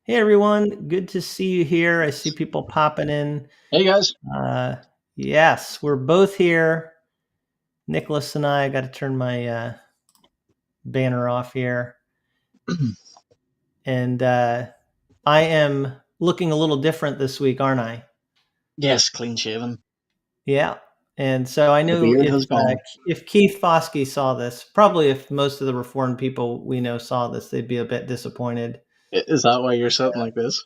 Hey everyone, good to see you here. I see people popping in. Hey guys. Uh, yes, we're both here. Nicholas and I got to turn my banner off here. And I am looking a little different this week, aren't I? Yes, clean shaven. Yeah. And so I The know beard has gone. if Keith Foskey saw this, probably if most of the Reformed people we know saw this, they'd be a bit disappointed. Is that why you're sitting like this?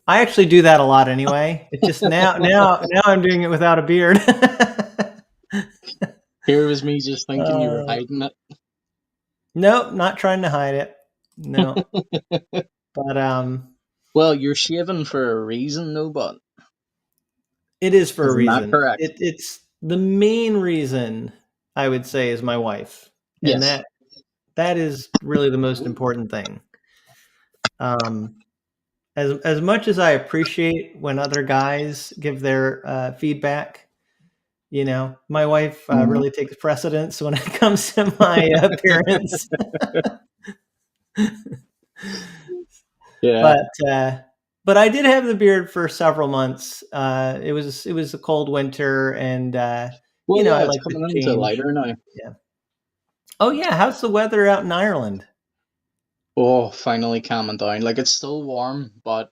I actually do that a lot anyway. It's just now I'm doing it without a beard. Here was me just thinking you were uh, hiding it. Nope, not trying to hide it. No. But Well, you're shaving for a reason, though, but it is for a isn't that reason. correct? It's the main reason I would say is my wife. And Yes. that is really the most important thing. Um as much as I appreciate when other guys give their feedback, my wife Mhm. really takes precedence when it comes to my appearance. Yeah. But I did have the beard for several months. It was a cold winter, and Well, yeah, I it's like to coming into change. lighter now. Yeah. Oh yeah, how's the weather out in Ireland? Oh, finally calming down. Like it's still warm, but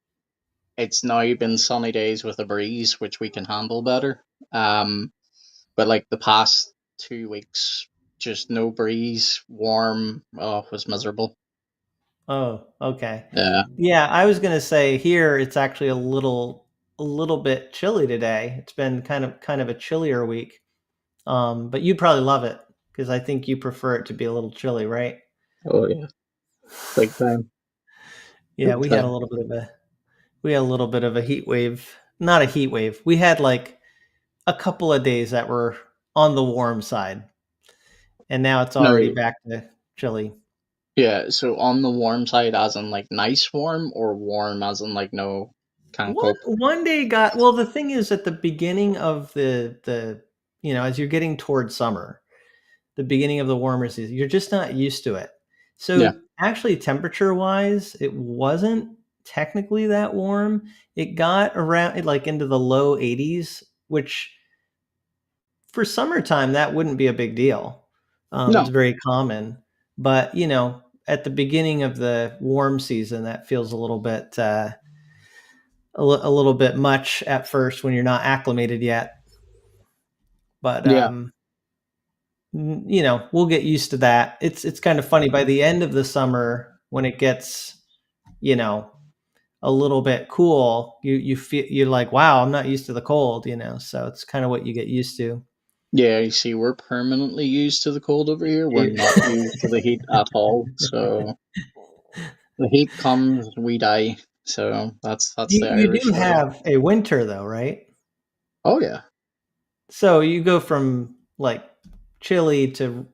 it's now been sunny days with a breeze, which we can handle better. Um, but like the past 2 weeks, just no breeze, warm. Oh, it was miserable. Oh, okay. Yeah. Yeah, I was gonna say here it's actually a little bit chilly today. It's been kind of a chillier week. But you'd probably love it because I think you prefer it to be a little chilly, right? Oh yeah. Big time. Yeah, Big we had a time. little bit of a heat wave. Not a heat wave. We had like a couple of days that were on the warm side, and now it's No, already back to chilly. yeah, so on the warm side as in like nice warm or warm as in like no can't cope. One day got well. The thing is, at the beginning of the as you're getting towards summer, the beginning of the warmer season, you're just not used to it. Yeah. So actually, temperature wise, it wasn't technically that warm. It got around like into the low 80s, which for summertime, that wouldn't be a big deal. It's No. very common, but at the beginning of the warm season, that feels a little bit a little bit much at first when you're not acclimated yet. But Yeah. we'll get used to that. It's kind of funny by the end of the summer when it gets you know a little bit cool. You feel you're like, wow, I'm not used to the cold. So it's kind of what you get used to. Yeah, you see, we're permanently used to the cold over here. We're not used to the heat at all. So the heat comes, we die. So that's the You Irish do way. have a winter though, right? Oh yeah. So you go from like chilly to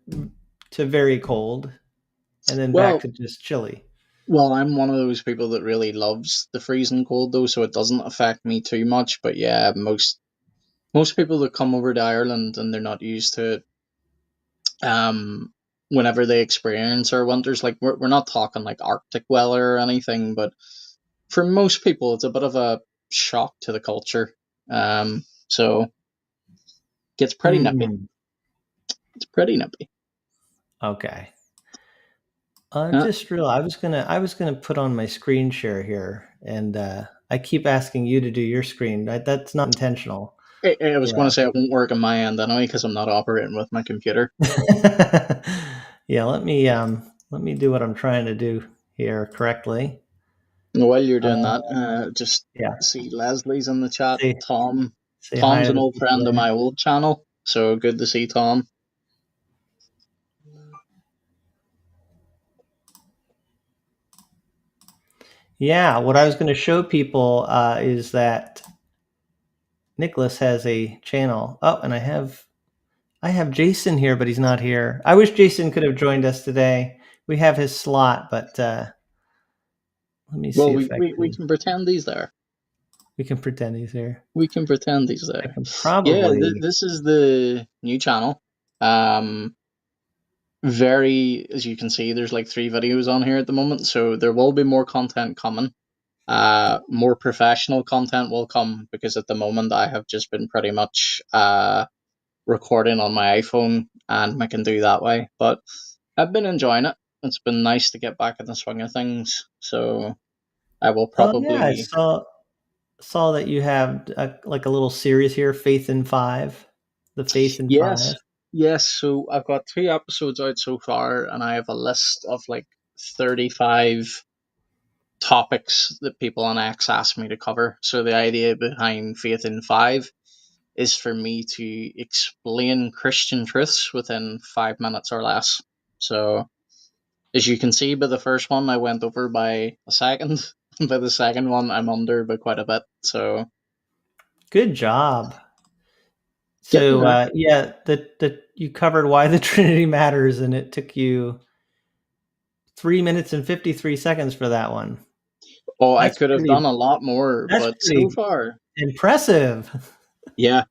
very cold and then back Well, to just chilly. I'm one of those people that really loves the freezing cold though, so it doesn't affect me too much. But yeah, most people that come over to Ireland and they're not used to it, whenever they experience our winters, like we're not talking like Arctic weather or anything, but for most people it's a bit of a shock to the culture. So gets pretty nippy. Mm, It's pretty nippy. okay. I uh, just realized I was gonna put on my screen share here, and I keep asking you to do your screen. That's not intentional. I was going Yeah. to say it won't work on my end anyway because I'm not operating with my computer. Yeah. Let me do what I'm trying to do here correctly. While you're doing Uh, that, just yeah. see Leslie's in the chat. Say hi Tom's to an the old people friend of there. my old channel, so good to see Tom. Yeah. What I was going to show people is that Nicholas has a channel. Oh, and I have Jason here, but he's not here. I wish Jason could have joined us today. We have his slot, but let me Well, see if we can pretend he's there. we can pretend he's here. We can pretend he's I there. can Yeah, probably. this is the new channel. Um, very, as you can see, there's like 3 videos on here at the moment, so there will be more content coming. More professional content will come because at the moment I have just been pretty much recording on my iPhone and I can do that way. But I've been enjoying it. It's been nice to get back in the swing of things. So I will Oh yeah, I probably. saw that you have like a little series here, Faith in Five, the Faith in Yes, Five. yes. So I've got 2 episodes out so far, and I have a list of like 35 topics that people on X asked me to cover. So the idea behind Faith in Five is for me to explain Christian truths within 5 minutes or less. So as you can see by the first one, I went over by a second. By the second one, I'm under by quite a bit. So Good job. getting So there. yeah, that you covered why the Trinity matters, and it took you 3 minutes and 53 seconds for that one. Oh, I That's could have done pretty. a lot more, That's but so pretty far, impressive. yeah,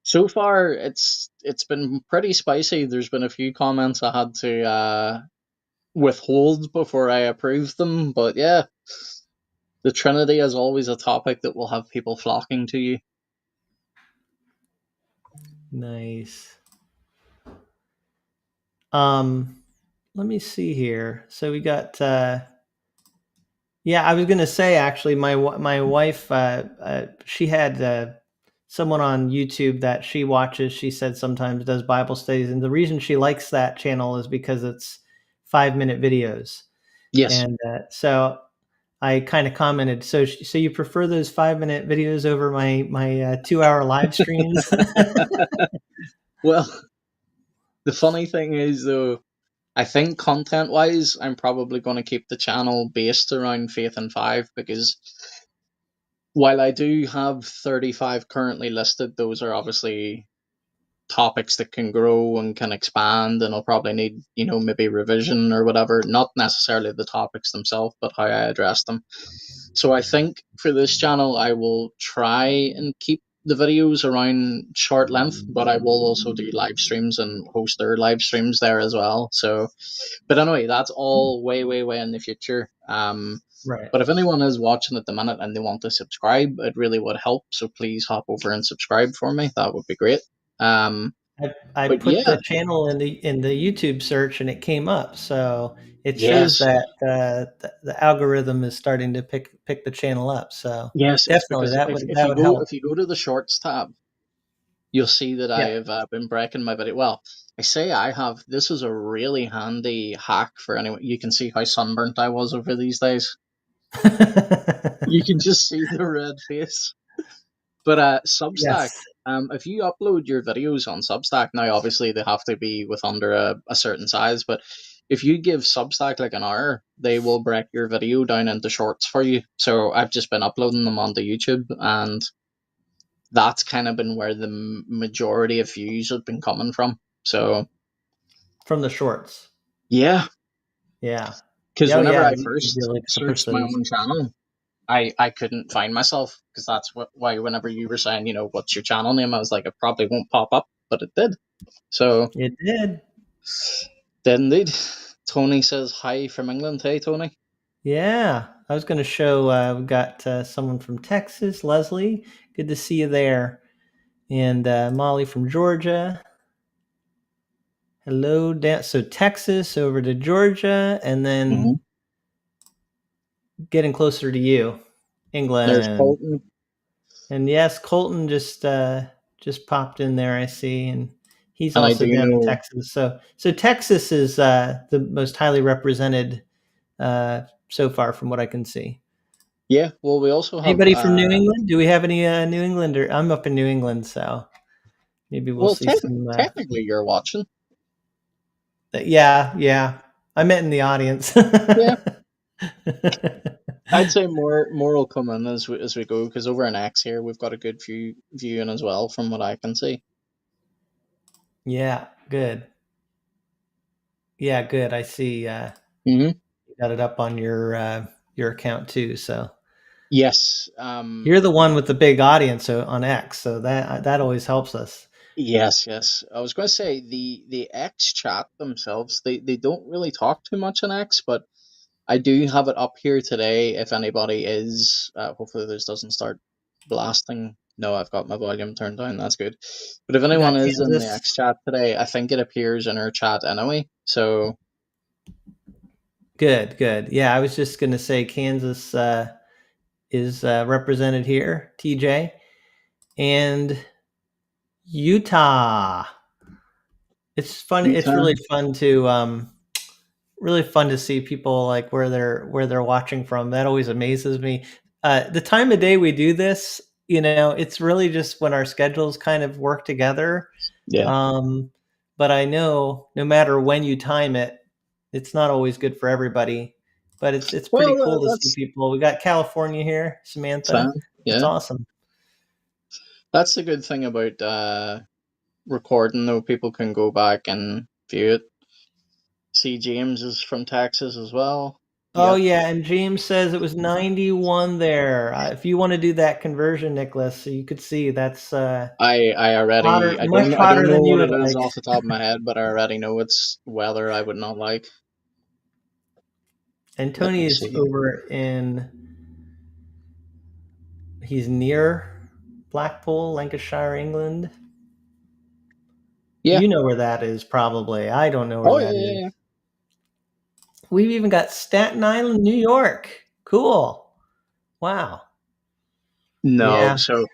so far it's been pretty spicy. There's been a few comments I had to withhold before I approved them, but yeah, the Trinity is always a topic that will have people flocking to you. Nice. Um, Let me see here. So we got. Yeah, I was gonna say actually, my wife, she had someone on YouTube that she watches. She said sometimes does Bible studies, and the reason she likes that channel is because it's 5 minute videos. Yes. And so I kind of commented, so you prefer those 5 minute videos over my 2 hour live streams? Well, the funny thing is though, I think content wise, I'm probably going to keep the channel based around Faith and Five because while I do have 35 currently listed, those are obviously topics that can grow and can expand and I'll probably need, maybe revision or whatever. Not necessarily the topics themselves, but how I address them. So I think for this channel, I will try and keep the videos around short length, but I will also do live streams and host their live streams there as well. So, but anyway, that's all way, way, way in the future. Right. But if anyone is watching at the minute and they want to subscribe, it really would help. So please hop over and subscribe for me. That would be great. Um, I but put yeah, the channel in the YouTube search and it came up. So it shows yes, that the algorithm is starting to pick the channel up. So yes, it's definitely because if, if that you would go help. if you go to the shorts tab, you'll see that I Yeah. have been breaking my video. Well, I say I have. This is a really handy hack for anyone. You can see how sunburnt I was over these days. You can just see the red face. But Substack, Yes. if you upload your videos on Substack, now obviously they have to be with under a certain size, but if you give Substack like an hour, they will break your video down into shorts for you. So I've just been uploading them onto YouTube, and that's kind of been where the majority of views have been coming from. So From the shorts. yeah, Yeah. because Yeah, oh, whenever yeah, I YouTube first really supports searched my those. own channel, I couldn't find myself because that's why whenever you were saying, what's your channel name, I was like, it probably won't pop up, but it did. So It did. did indeed. Tony says hi from England. Hey, Tony. Yeah. I was going to show, we've got someone from Texas, Leslie. Good to see you there. And Molly from Georgia. Hello. So Texas over to Georgia, and then Mm-hmm. getting closer to you, There's England. Colton, And yes, Colton just popped in there, I see, and he's and I also do down in know. Texas. So Texas is the most highly represented so far, from what I can see. Yeah, well, we also have. Anybody from New England? Do we have any New Englander? I'm up in New England, so maybe we'll Well, see some. technically, you're watching. Yeah, yeah. I meant in the audience. Yeah, I'd say more will come in as we go because over in X here we've got a good viewing as well from what I can see. Yeah, good. Yeah, good. I see. Mm-hmm. You got it up on your account too. So Yes. you're the one with the big audience on X, so that always helps us. Yes, yes. I was going to say the X chat themselves. They don't really talk too much on X, but I do have it up here today. If anybody is, hopefully this doesn't start blasting. No, I've got my volume turned down. That's good. But if We anyone got is in the Kansas. X chat today, I think it appears in our chat anyway. So Good, good. Yeah, I was just going to say Kansas is represented here, TJ, and Utah. It's fun. It's Utah. really fun to see people like where they're watching from. That always amazes me. The time of day we do this, it's really just when our schedules kind of work together. Yeah. Um, but I know no matter when you time it, it's not always good for everybody. But it's pretty Well, cool to see that's people. We got California here, fine. Samantha. That's Yeah, awesome. that's the good thing about recording. Though people can go back and view it. See, James is from Texas as well. Oh Yep. yeah, and James says it was 91 there. If you want to do that conversion, Nicholas, so you could see that's I already hotter, much I don't hotter know than you what would it is like. off the top of my head, but I already know it's weather I would not like. And Let Tony me is see. over he's near Blackpool, Lancashire, England. Yeah. You know where that is, probably. I don't know where Oh yeah, that yeah, yeah. is. We've even got Staten Island, New York. Cool. Wow. No, Yeah. so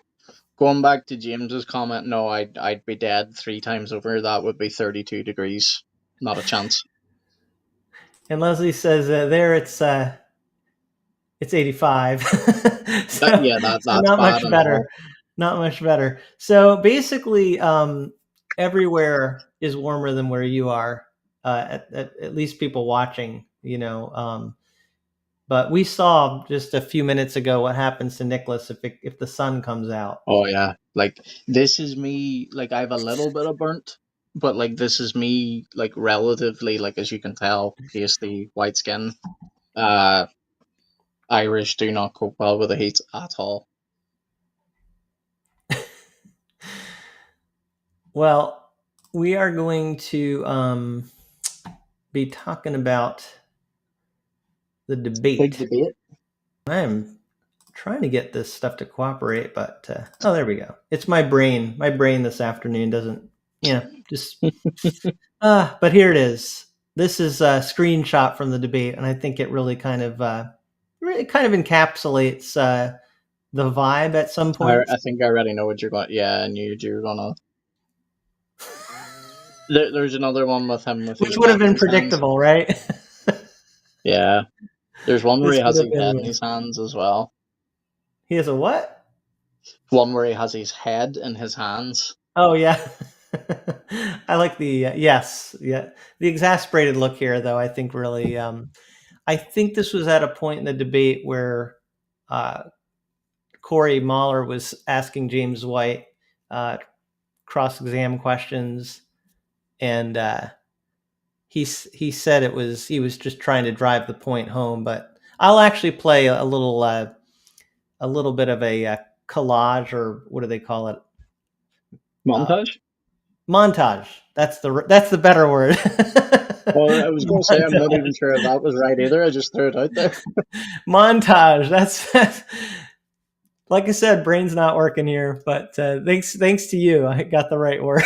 going back to James's comment, no, I'd be dead three times over. That would be 32 degrees. Not a chance. And Leslie says there it's 85. That so yeah, so that's not bad much and better. all. Not much better. So basically everywhere is warmer than where you are. At least people watching, but we saw just a few minutes ago what happens to Nicholas if the sun comes out. Oh yeah, like this is me. Like I have a little bit of burnt, but like this is me. Like relatively, like as you can tell, pasty white skin. Uh, Irish do not cope well with the heat at all. Well, we are going to be talking about the Big debate. debate. I'm trying to get this stuff to cooperate, but oh, there we go. It's my brain. My brain this afternoon doesn't, just but here it is. This is a screenshot from the debate, and I think it really kind of encapsulates the vibe at some I points. think I already know what you're going. Yeah, I knew you were gonna. There's another one with him with Which his would have head in been his hands. predictable, right? Yeah, there's one where This he would has have his been head in with. his hands as well. He has a what? One where he has his head in his hands. Oh yeah. I like the yes, yeah. The exasperated look here, though. I think really. I think this was at a point in the debate where uh, Corey Mahler was asking James White uh, cross-exam questions, and he said he was just trying to drive the point home. But I'll actually play a little bit of a collage, or what do they call it? Uh, Montage. Montage. That's the better word. Well, I was going to say I'm not even Montage. sure if that was right either. I just threw it out there. Montage. That's like I said, brain's not working here, but thanks to you, I got the right word.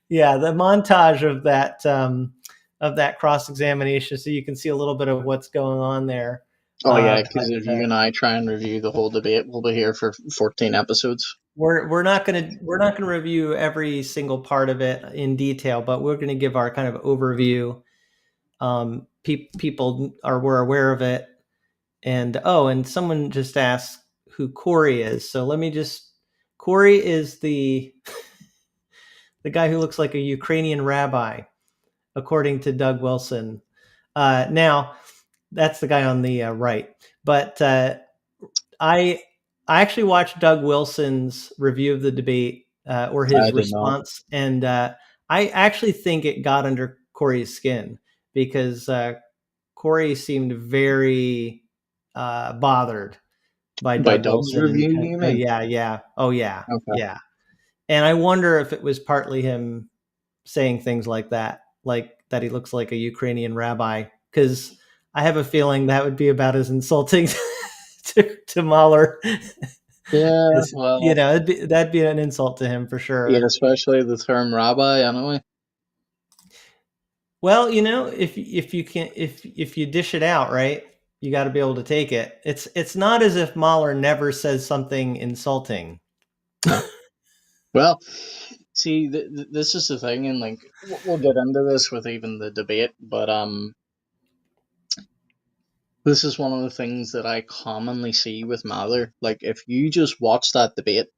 Yeah, the montage of that cross examination, so you can see a little bit of what's going on there. Oh yeah, But because if you and I try and review the whole debate, we'll be here for 14 episodes. we're not gonna review every single part of it in detail, but we're gonna give our kind of overview. People were aware of it, and and someone just asked who Corey is. So let me just. Corey is the guy who looks like a Ukrainian rabbi, according to Doug Wilson. Now, that's the guy on the right. But I I actually watched Doug Wilson's review of the debate or I his did not. response, and I actually think it got under Corey's skin because Corey seemed very bothered by By Doug Doug's Wilson, review, and you mean? yeah, yeah, oh yeah, Okay. yeah, And I wonder if it was partly him saying things like that he looks like a Ukrainian rabbi, because I have a feeling that would be about as insulting to Mahler Yeah, as, well, that'd be an insult to him for yeah, sure. especially the term rabbi, anyway. Well, if you can if you dish it out right, you got to be able to take it. It's not as if Mahler never says something insulting. No. Well, see, this is the thing, and like we'll get into this with even the debate, but this is one of the things that I commonly see with Mahler. Like, if you just watch that debate,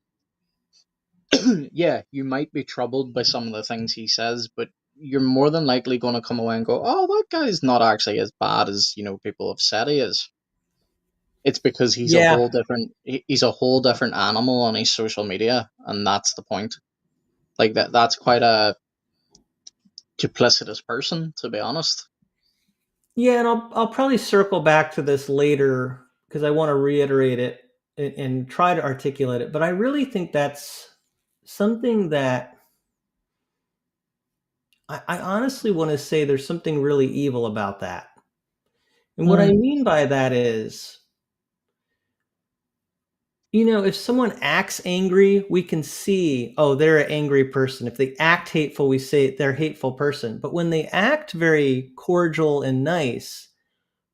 yeah, you might be troubled by some of the things he says, but you're more than likely going to come away and go, "Oh, that guy's not actually as bad as people have said he is." It's because Yeah, he's a whole different animal on his social media, and that's the point. Like that's quite a duplicitous person, to be honest. yeah, and I'll probably circle back to this later because I want to reiterate it and try to articulate it. But I really think that's something that I honestly want to say there's something really evil about that. And what I Mm, mean by that is, if someone acts angry, we can see, oh, they're an angry person. If they act hateful, we say they're a hateful person. But when they act very cordial and nice,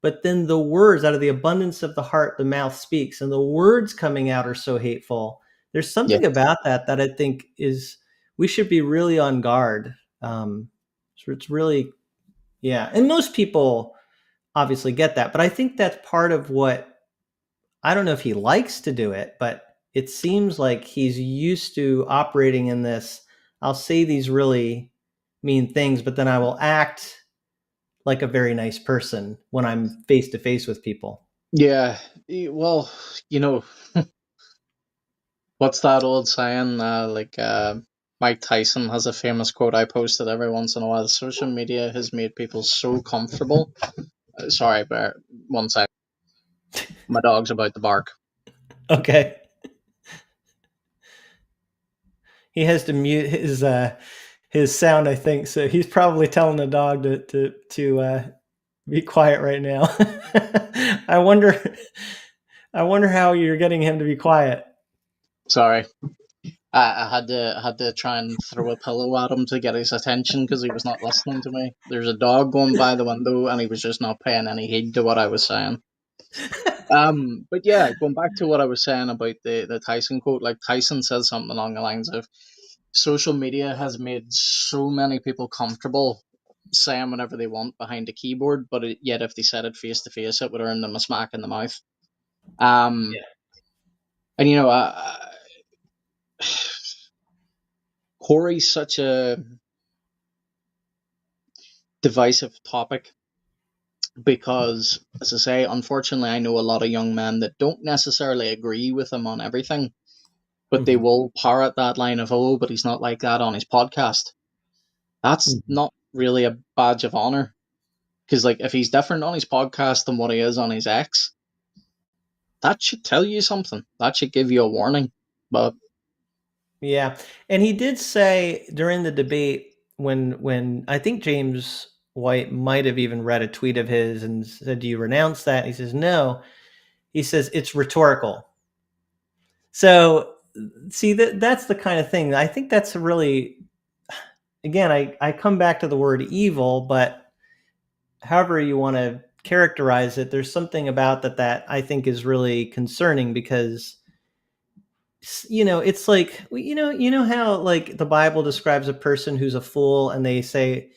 but then the words out of the abundance of the heart, the mouth speaks, and the words coming out are so hateful. There's yeah, something about that I think is we should be really on guard. So it's really, yeah. And most people obviously get that, but I think that's part of what I don't know if he likes to do it, but it seems like he's used to operating in this. I'll say these really mean things, but then I will act like a very nice person when I'm face to face with people. yeah. Well, you know, what's that old saying? Mike Tyson has a famous quote I posted every once in a while. Social media has made people so comfortable. Sorry, but one sec. My dog's about to bark. Okay. He has to mute his sound, I think. So he's probably telling the dog to be quiet right now. I wonder I wonder how you're getting him to be quiet. Sorry. I had to try and throw a pillow at him to get his attention because he was not listening to me. There's a dog going by the window and he was just not paying any heed to what I was saying. But yeah, going back to what I was saying about the Tyson quote, like Tyson says something along the lines of social media has made so many people comfortable saying whatever they want behind a keyboard, but yet if they said it face to face, it would earn them a smack in the mouth. Um, Yeah. and Corey's such a divisive topic because, as I say, unfortunately, I know a lot of young men that don't necessarily agree with him on everything, but they Mhm. will parrot that line of, oh, but he's not like that on his podcast. That's Mhm. not really a badge of honor. Because, like, if he's different on his podcast than what he is on his ex, that should tell you something. That should give you a warning. But, Yeah, and he did say during the debate when I think James White might have even read a tweet of his and said, "Do you renounce that?" He says, "No." He says it's rhetorical. So see that's the kind of thing. I think that's a really again I come back to the word evil, but however you want to characterize it, there's something about that I think is really concerning because it's like you know how like the Bible describes a person who's a fool and they say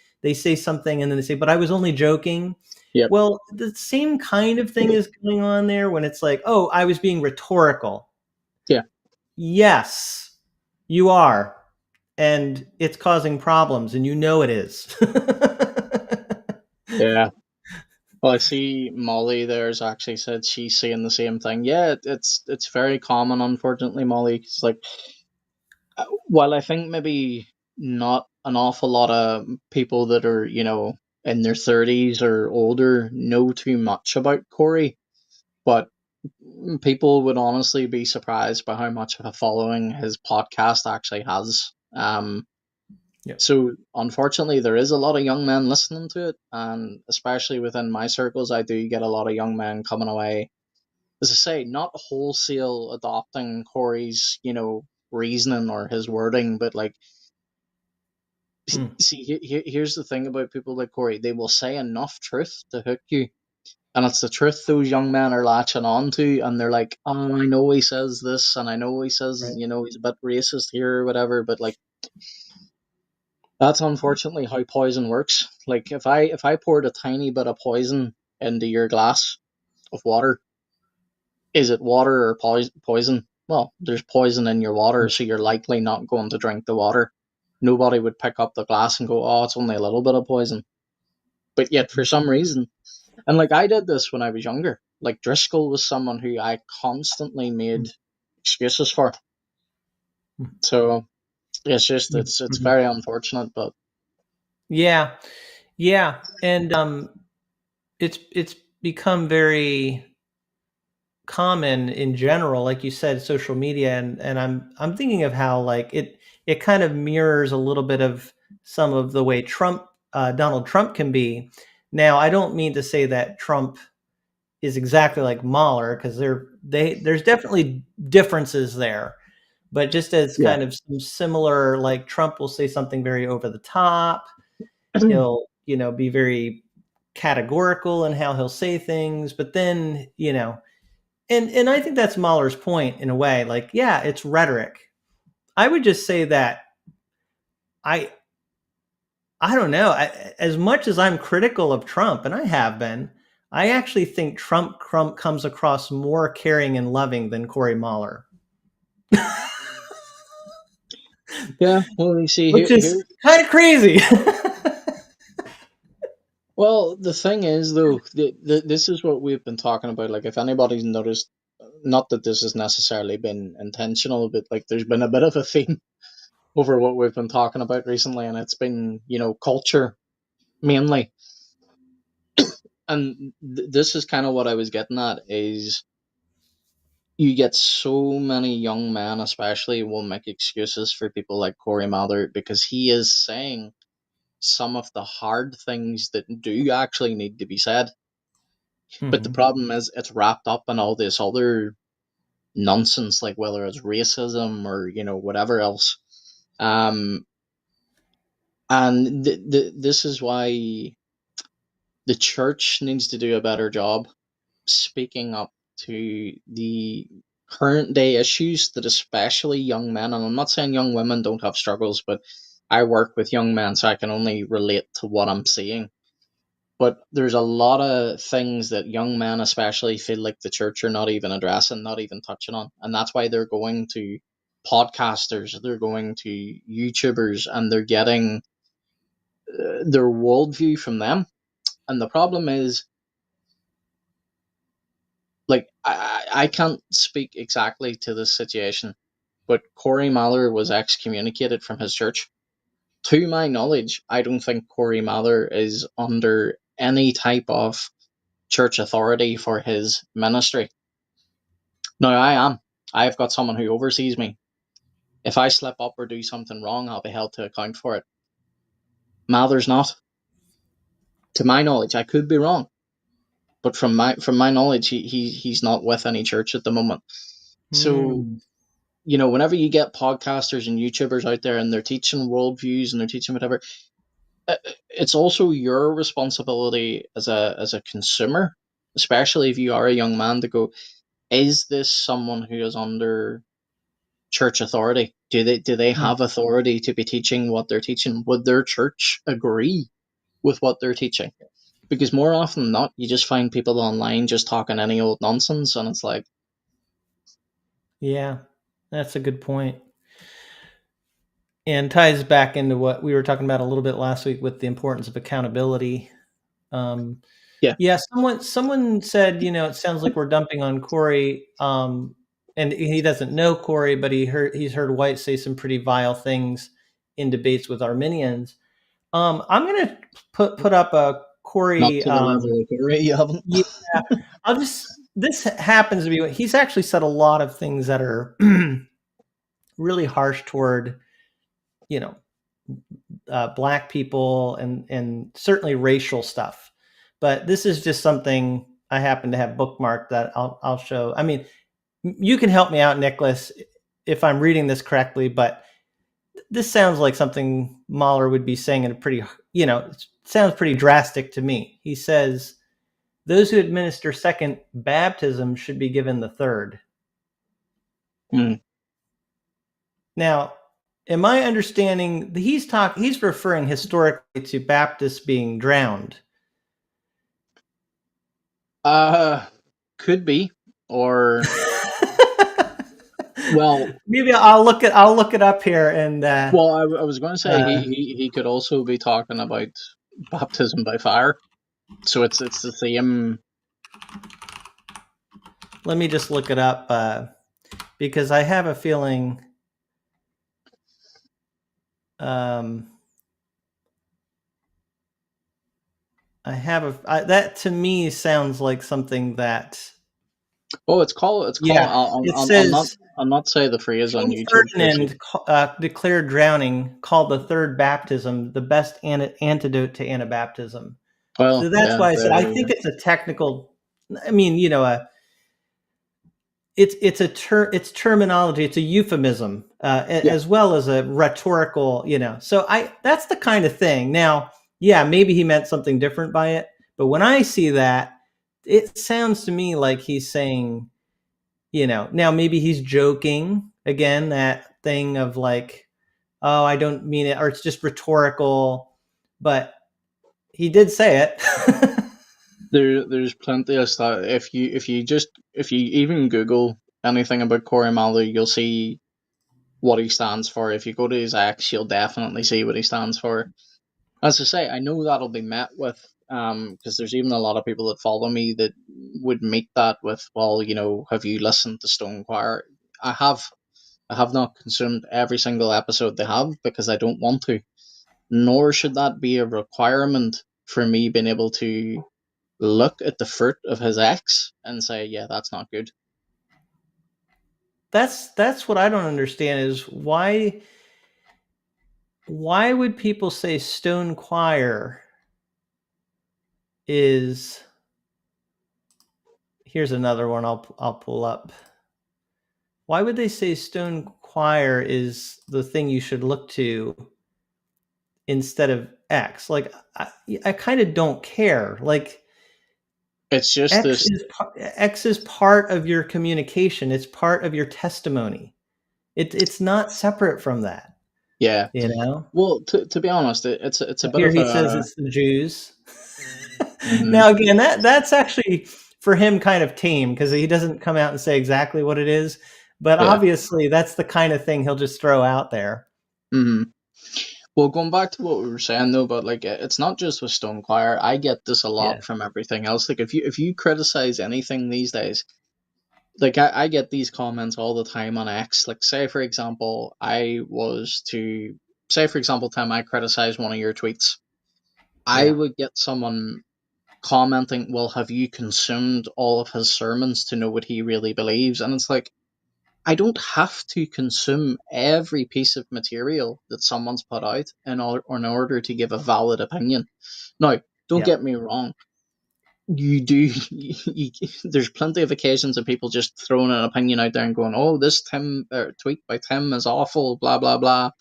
something and then they say but I was only joking. yep, Well, the same kind of thing is going on there when it's like, oh, I was being rhetorical. yeah, Yes, you are, and it's causing problems and it is. yeah. Well, I see Molly there's actually said she's saying the same thing. Yeah, it's very common, unfortunately, Molly. It's like, while I think maybe not an awful lot of people that are, in their 30s or older know too much about Corey, but people would honestly be surprised by how much of a following his podcast actually has. Yeah. So unfortunately, there is a lot of young men listening to it, and especially within my circles, I do get a lot of young men coming away, as I say, not wholesale adopting Corey's, reasoning or his wording, but like, Hmm. see, here's the thing about people like Corey: they will say enough truth to hook you, and it's the truth those young men are latching on to, and they're like, "Oh, I know he says this, and I know he says, Right. he's a bit racist here or whatever," but like, that's unfortunately how poison works. Like, if I poured a tiny bit of poison into your glass of water, is it water or poison? Well, there's poison in your water, so you're likely not going to drink the water. Nobody would pick up the glass and go, "Oh, it's only a little bit of poison." But yet, for some reason, and like I did this when I was younger. Like Driscoll was someone who I constantly made excuses for. So it's just it's Mhm. very unfortunate, but Yeah, yeah, and it's become very common in general, like you said, social media, and I'm thinking of how like it kind of mirrors a little bit of some of the way Donald Trump can be. Now, I don't mean to say that Trump is exactly like Mahler because there's definitely differences there, but just as yeah. kind of some similar, like Trump will say something very over the top. He'll, be very categorical in how he'll say things, but then, and I think that's Mahler's point in a way. Like, yeah, it's rhetoric. I would just say that I I don't know. As much as I'm critical of Trump, and I have been, I actually think Trump comes across more caring and loving than Corey Mahler, Yeah, well, you see, which here, is here. kind of crazy. Well, the thing is, though, this is what we've been talking about. Like, if anybody's noticed, not that this has necessarily been intentional, but like, there's been a bit of a theme over what we've been talking about recently, and it's been, culture mainly. And this is kind of what I was getting at is you get so many young men, especially, will make excuses for people like Corey Mather because he is saying some of the hard things that do actually need to be said. But the Mhm. problem is it's wrapped up in all this other nonsense, like whether it's racism or whatever else. Um, and this is why the church needs to do a better job speaking up to the current day issues that especially young men, and I'm not saying young women don't have struggles, but I work with young men, so I can only relate to what I'm seeing. But there's a lot of things that young men especially feel like the church are not even addressing, not even touching on, and that's why they're going to podcasters, they're going to YouTubers, and they're getting their worldview from them. And the problem is, like, I can't speak exactly to this situation, but Corey Mahler was excommunicated from his church. To my knowledge, I don't think Corey Mahler is under any type of church authority for his ministry. Now I am. I've got someone who oversees me. If I slip up or do something wrong, I'll be held to account for it. Mather's not. To my knowledge, I could be wrong, but from my knowledge, he's not with any church at the moment. So Hmm. whenever you get podcasters and YouTubers out there and they're teaching worldviews and they're teaching whatever, it's also your responsibility as a consumer, especially if you are a young man, to go, is this someone who is under church authority? Do they Hmm. have authority to be teaching what they're teaching? Would their church agree with what they're teaching? Because more often than not, you just find people online just talking any old nonsense, and it's like, Yeah, that's a good point. And ties back into what we were talking about a little bit last week with the importance of accountability. Um, yeah, yeah, someone said, it sounds like we're dumping on Corey, and he doesn't know Corey, but he's heard White say some pretty vile things in debates with Arminians. I'm gonna put up a not Corey. to the level of Corey, you haven't. Yeah, I'll just this happens to be what he's actually said a lot of things that are really harsh toward, you know, black people and certainly racial stuff. But this is just something I happen to have bookmarked that I'll show. I mean, you can help me out, Nicholas, if I'm reading this correctly, but this sounds like something Mahler would be saying in a pretty, it sounds pretty drastic to me. He says, those who administer second baptism should be given the third. Mm. Now, am I understanding he's referring historically to Baptists being drowned? Uh, could be, or well, Maybe I'll look it up here and well, I was going to say uh, he could also be talking about baptism by fire. So it's the same. let me just look it up because I have a feeling um, that to me sounds like something that Oh, it's called. yeah, it Not says I'll not say the phrase on King YouTube because Ferdinand declared drowning, called the third baptism the best antidote to Anabaptism. So well, that's yeah, why I said I there you think go. it's a technical. I mean, it's terminology. It's a euphemism Yeah, as well as a rhetorical. So that's the kind of thing. Now, yeah, maybe he meant something different by it, but when I see that, it sounds to me like he's saying, now maybe he's joking again, that thing of like, oh, I don't mean it, or it's just rhetorical, but he did say it. there's plenty of stuff. If you even Google anything about Corey Mahler, you'll see what he stands for. If you go to his X, you'll definitely see what he stands for. As I say, I know that'll be met with because there's even a lot of people that follow me that would meet that with, well, have you listened to Stone Choir? I have. I have not consumed every single episode they have because I don't want to. Nor should that be a requirement for me being able to look at the fruit of his ex and say, yeah, that's not good. That's what I don't understand is why would people say Stone Choir is here's another one I'll pull up. Why would they say Stone Choir is the thing you should look to instead of X? Like I kind of don't care. Like It's just this, X is part of your communication. It's part of your testimony. It's not separate from that. yeah. You know. Well, to be honest, it's a bit Here of he says a. it's the Jews. Mhm, Now again, that's actually for him kind of tame because he doesn't come out and say exactly what it is, but yeah. obviously that's the kind of thing he'll just throw out there. hmm Well, going back to what we were saying though, but like it's not just with Stone Choir. I get this a Yeah, lot from everything else. Like if you criticize anything these days, like I get these comments all the time on X. Like say for example, Tim, I criticize one of your tweets. I yeah. would get someone commenting, well, have you consumed all of his sermons to know what he really believes? And it's like, I don't have to consume every piece of material that someone's put out in order to give a valid opinion. Now, don't Yeah. get me wrong. You do. There's plenty of occasions of people just throwing an opinion out there and going, "Oh, this Tim tweet by Tim is awful," blah blah blah,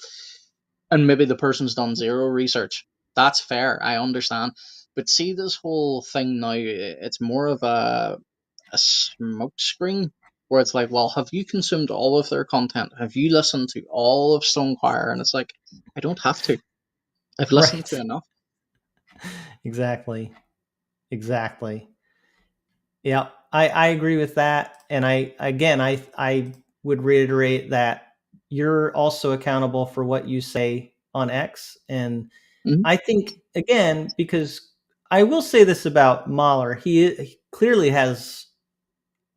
and maybe the person's done zero research. That's fair. I understand. But see, this whole thing now, it's more of a smoke screen where it's like, well, have you consumed all of their content? Have you listened to all of Stone Choir? And it's like, I don't have to. I've listened to Right. enough. Exactly. Exactly. Yeah. I agree with that. And I would reiterate that you're also accountable for what you say on X. And hmm I think again, because I will say this about Mahler, he clearly has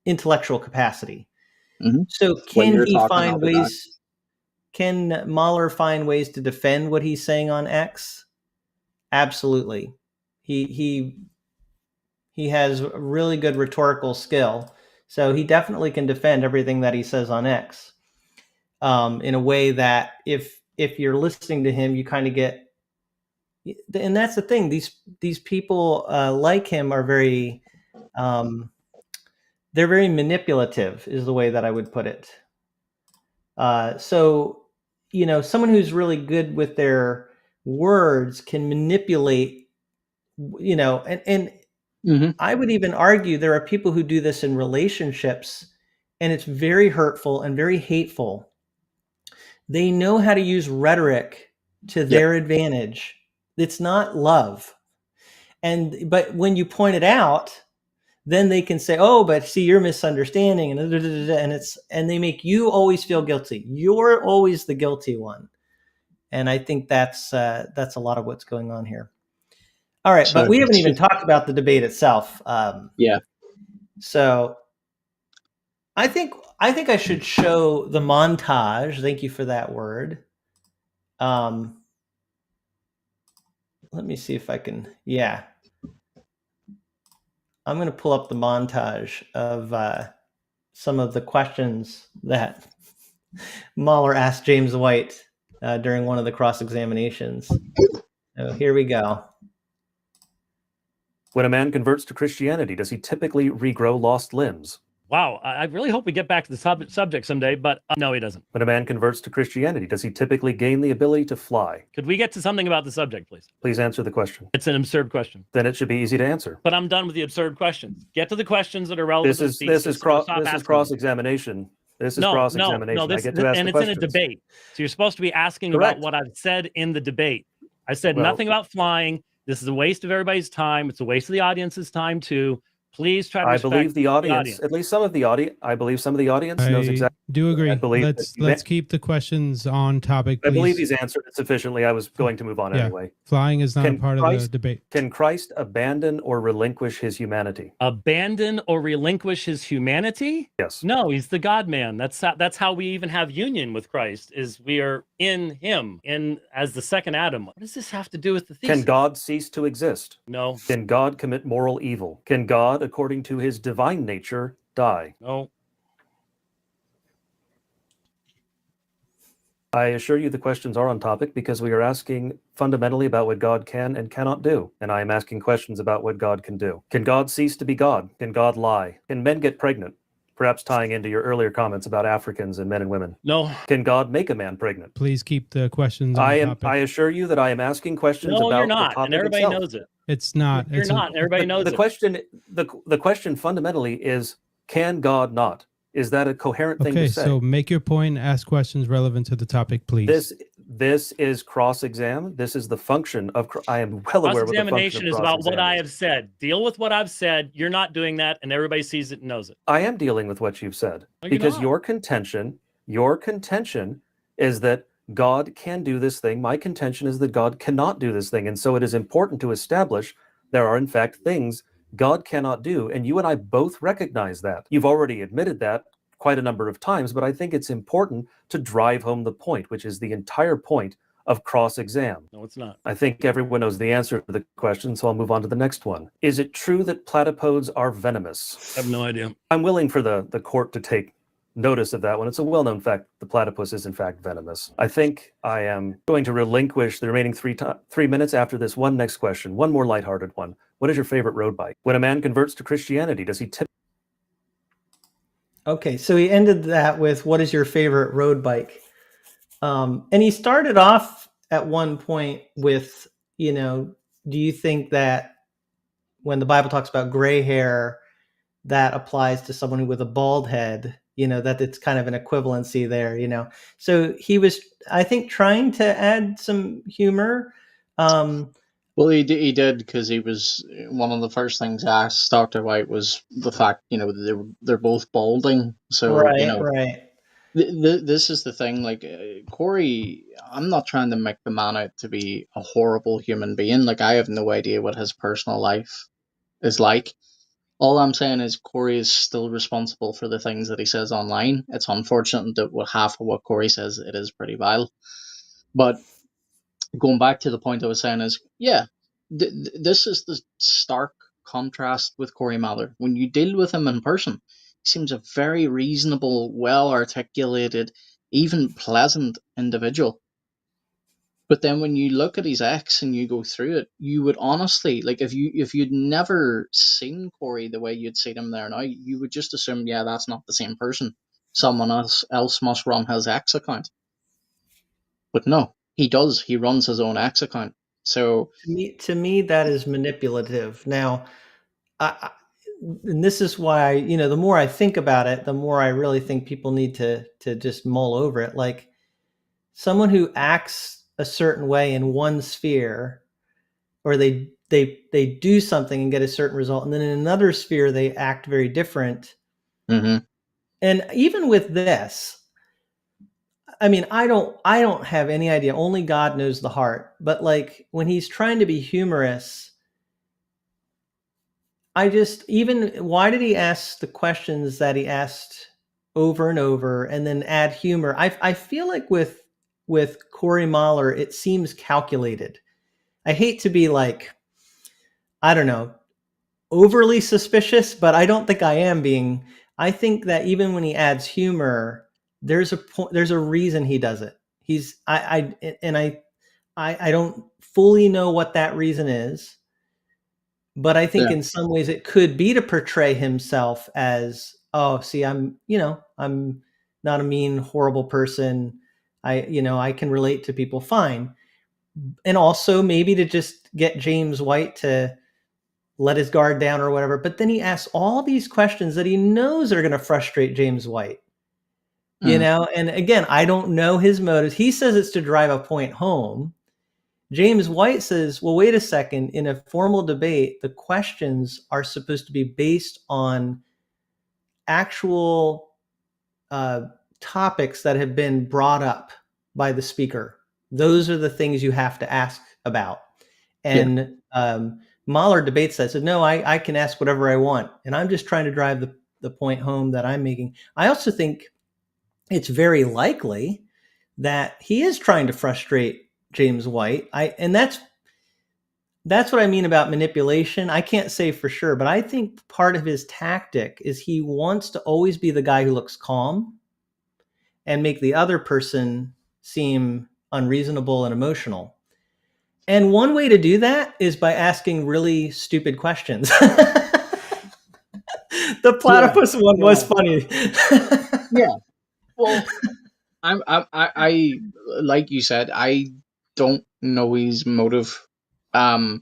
intellectual capacity. hmm So Well, can you're he talking find autodidact. ways? Can Mahler find ways to defend what he's saying on X? Absolutely. He He has a really good rhetorical skill. So he definitely can defend everything that he says on X in a way that if you're listening to him, you kind of get. And that's the thing. These people like him are very, um, they're very manipulative, is the way that I would put it. So, someone who's really good with their words can manipulate, and Mm-hmm. I would even argue there are people who do this in relationships, and it's very hurtful and very hateful. They know how to use rhetoric to Yep. their advantage. It's not love. But when you point it out, then they can say, "Oh, but see, you're misunderstanding," and they make you always feel guilty. You're always the guilty one, and I think that's a lot of what's going on here. All right, but So we haven't even talked about the debate itself. yeah. So I think I should show the montage. Thank you for that word. Let me see if I can. Yeah, I'm going to pull up the montage of some of the questions that Mahler asked James White during one of the cross examinations. So here we go. When a man converts to Christianity, does he typically regrow lost limbs? Wow, I really hope we get back to the subject someday, but no, he doesn't. When a man converts to Christianity, does he typically gain the ability to fly? Could we get to something about the subject, please? Please answer the question. It's an absurd question. Then it should be easy to answer. But I'm done with the absurd questions. Get to the questions that are relevant. This is cross-examination. This is cross-examination. No, I get to ask and the it's questions. in a debate. So you're supposed to be asking Correct. about what I've said in the debate. I said nothing about flying. This is a waste of everybody's time. It's a waste of the audience's time too. Please try to respect I believe the audience, at least some of the audience, I believe some of the audience knows exactly. I do agree. I believe let's keep the questions on topic, please. I believe he's answered it sufficiently. I was going to move on anyway. Flying is not a part of the debate. Can Christ abandon or relinquish his humanity? Abandon or relinquish his humanity? Yes. No, he's the God-man. That's how we even have union with Christ, is we are in him, as the second Adam. What does this have to do with the thesis? Can God cease to exist? No. Can God commit moral evil? Can God, according to his divine nature, die? No. I assure you the questions are on topic because we are asking fundamentally about what God can and cannot do. And I am asking questions about what God can do. Can God cease to be God? Can God lie? Can men get pregnant? Perhaps tying into your earlier comments about Africans and men and women. No. Can God make a man pregnant? Please keep the questions on topic. I assure you that I am asking questions about you're not, the topic and everybody itself. knows it. It's not. You're not, and everybody knows it. The question fundamentally is, can God not? Is that a coherent thing to say? Okay, so make your point, ask questions relevant to the topic, please. This is cross-exam. This is the function of, I am well aware of the function of cross-examination is about what I have said. Deal with what I've said. You're not doing that, and everybody sees it and knows it. I am dealing with what you've said. No, because your contention is that God can do this thing. My contention is that God cannot do this thing. And so it is important to establish there are, in fact, things God cannot do. And you and I both recognize that. You've already admitted that quite a number of times, but I think it's important to drive home the point, which is the entire point of cross-exam. No, it's not. I think everyone knows the answer to the question, so I'll move on to the next one. Is it true that platypodes are venomous? I have no idea. I'm willing for the court to take notice of that one. It's a well-known fact the platypus is in fact venomous. I think I am going to relinquish the remaining 3 minutes after this one next question. One more lighthearted one. What is your favorite road bike? When a man converts to Christianity, does he tip? Okay, so he ended that with, what is your favorite road bike? And he started off at one point with, do you think that when the Bible talks about gray hair, that applies to someone with a bald head, that it's kind of an equivalency there, So he was, I think, trying to add some humor. Well, he did, because he was, one of the first things I asked Dr. White was the fact, they're both balding. So, right. This is the thing, like, Corey, I'm not trying to make the man out to be a horrible human being. Like, I have no idea what his personal life is like. All I'm saying is Corey is still responsible for the things that he says online. It's unfortunate that with half of what Corey says, it is pretty vile. But going back to the point I was saying is, yeah, this is the stark contrast with Corey Mahler. When you deal with him in person, he seems a very reasonable, well articulated, even pleasant individual. But then when you look at his ex and you go through it, you would honestly, like, if you'd never seen Corey the way you'd seen him there now, you would just assume, yeah, that's not the same person. Someone else must run his ex account. But no, he does. He runs his own ex account. So To me, that is manipulative. Now, and this is why, the more I think about it, the more I really think people need to just mull over it. Like, someone who acts a certain way in one sphere, or they do something and get a certain result, and then in another sphere they act very different. Mm-hmm. And even with this, I mean, I don't have any idea. Only God knows the heart. But like, when he's trying to be humorous, why did he ask the questions that he asked over and over and then add humor? I feel like with Corey Mahler, it seems calculated. I hate to be like, I don't know, overly suspicious, but I don't think I am being. I think that even when he adds humor, there's a reason he does it. I don't fully know what that reason is, but I think in some ways it could be to portray himself as, oh, see, I'm not a mean, horrible person. I can relate to people fine. And also maybe to just get James White to let his guard down or whatever. But then he asks all these questions that he knows are going to frustrate James White. And again, I don't know his motives. He says it's to drive a point home. James White says, well, wait a second. In a formal debate, the questions are supposed to be based on actual topics that have been brought up by the speaker. Those are the things you have to ask about. And Mahler debates that. Said, no, I can ask whatever I want. And I'm just trying to drive the point home that I'm making. I also think it's very likely that he is trying to frustrate James White. And that's what I mean about manipulation. I can't say for sure, but I think part of his tactic is he wants to always be the guy who looks calm and make the other person seem unreasonable and emotional. And one way to do that is by asking really stupid questions. The platypus one was funny. Yeah. Well, I like you said, I don't know his motive. So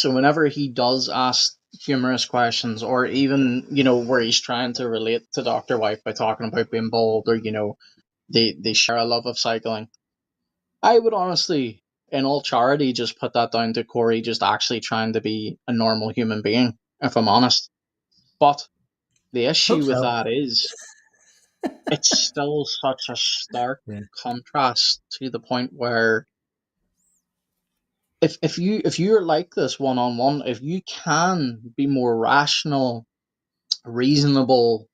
whenever he does ask humorous questions, or even, where he's trying to relate to Dr. White by talking about being bald, or, they share a love of cycling, I would honestly, in all charity, just put that down to Corey just actually trying to be a normal human being, if I'm honest. But the issue with that is, it's still such a stark contrast to the point where if you're like this one-on-one, if you can be more rational, reasonable,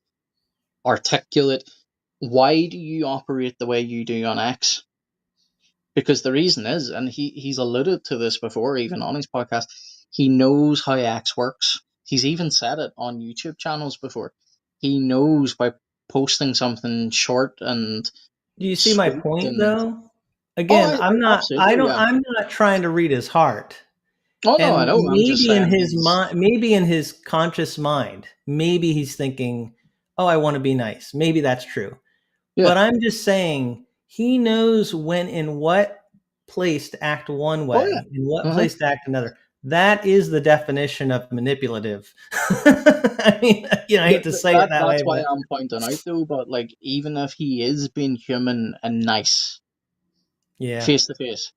articulate, why do you operate the way you do on X? Because the reason is, and he's alluded to this before, even on his podcast, he knows how X works. He's even said it on YouTube channels before. He knows by posting something short and do you see my sweet point, though? Again, I'm not trying to read his heart. Oh no, And I know. I'm just saying, maybe in his conscious mind, maybe he's thinking, "Oh, I want to be nice." Maybe that's true. Yeah. But I'm just saying, he knows when, in what place to act one way, in what place to act another. That is the definition of manipulative. I mean, I hate to say it that way. That's why I'm pointing out, though. But like, even if he is being human and nice, face to face,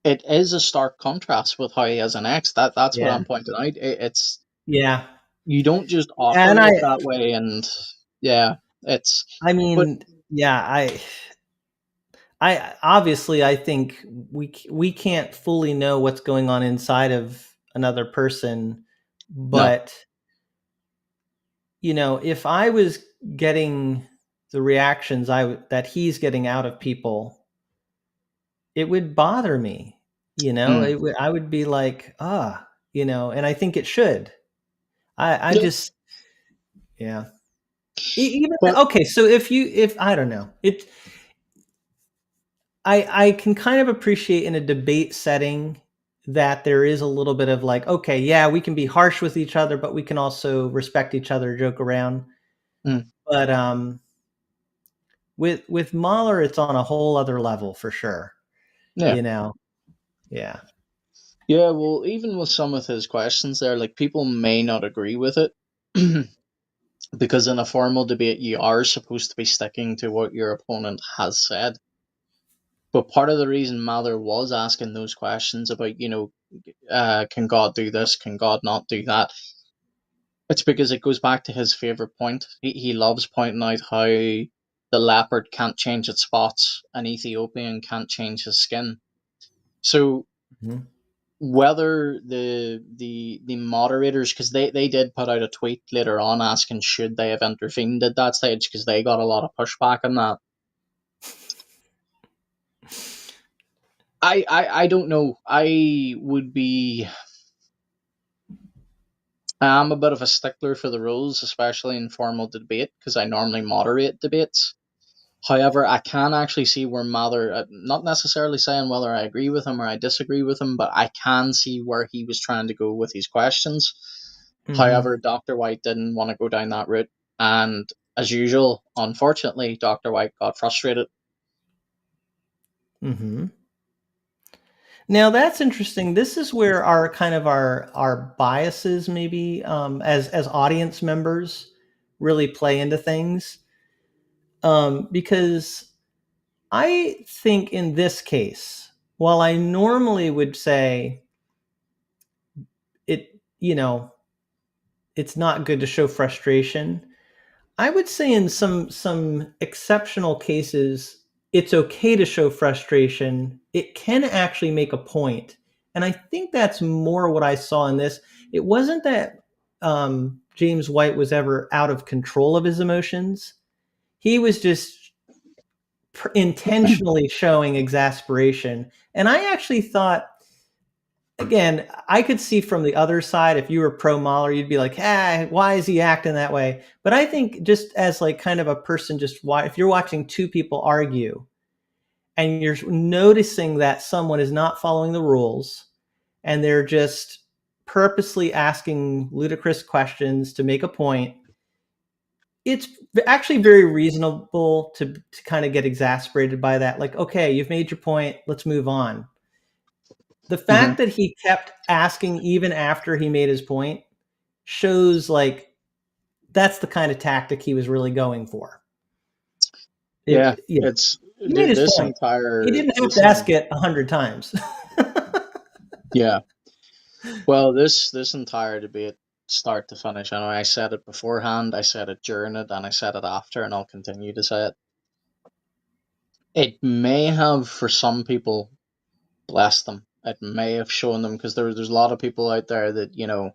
it is a stark contrast with how he has an ex. That's what I'm pointing out. It's you don't just operate that way, and it's. I mean, I obviously, I think we can't fully know what's going on inside of another person, but if I was getting the reactions that he's getting out of people, it would bother me. I would be like, and I think it should. I Yeah. just, yeah. Even But okay, so if I don't know, I can kind of appreciate in a debate setting that there is a little bit of like, okay, yeah, we can be harsh with each other, but we can also respect each other, joke around. mm, But with Mahler, it's on a whole other level for sure. yeah. Yeah. Yeah, well, even with some of his questions there, like people may not agree with it because in a formal debate, you are supposed to be sticking to what your opponent has said. But part of the reason Mahler was asking those questions about, can God do this? Can God not do that? It's because it goes back to his favorite point. He loves pointing out how the leopard can't change its spots, an Ethiopian can't change his skin. So Mhm. whether the moderators, because they did put out a tweet later on asking should they have intervened at that stage because they got a lot of pushback on that. I don't know. I'm a bit of a stickler for the rules, especially in formal debate, because I normally moderate debates. However, I can actually see where Mather, not necessarily saying whether I agree with him or I disagree with him, but I can see where he was trying to go with his questions. However, Dr. White didn't want to go down that route. And as usual, unfortunately, Dr. White got frustrated. Mm-hmm. Now that's interesting. This is where our kind of our biases, maybe as audience members, really play into things. Because I think in this case, while I normally would say it, it's not good to show frustration, I would say in some exceptional cases, it's okay to show frustration. It can actually make a point, and I think that's more what I saw in this. It wasn't that James White was ever out of control of his emotions. He was just intentionally showing exasperation, and I actually thought. Again, I could see from the other side, if you were pro Mahler, you'd be like, why is he acting that way? But I think just as like kind of a person, if you're watching two people argue and you're noticing that someone is not following the rules and they're just purposely asking ludicrous questions to make a point, it's actually very reasonable to kind of get exasperated by that. Like, okay, you've made your point, let's move on. The Mm-hmm. fact that he kept asking even after he made his point shows like that's the kind of tactic he was really going for. Yeah, Yeah, it's he made his this point. He entire didn't have to ask it 100 times. yeah. Well, this entire debate, start to finish, I know I said it beforehand, I said it during it, and I said it after, and I'll continue to say it. It may have, for some people, blessed them. It may have shown them, because there's a lot of people out there that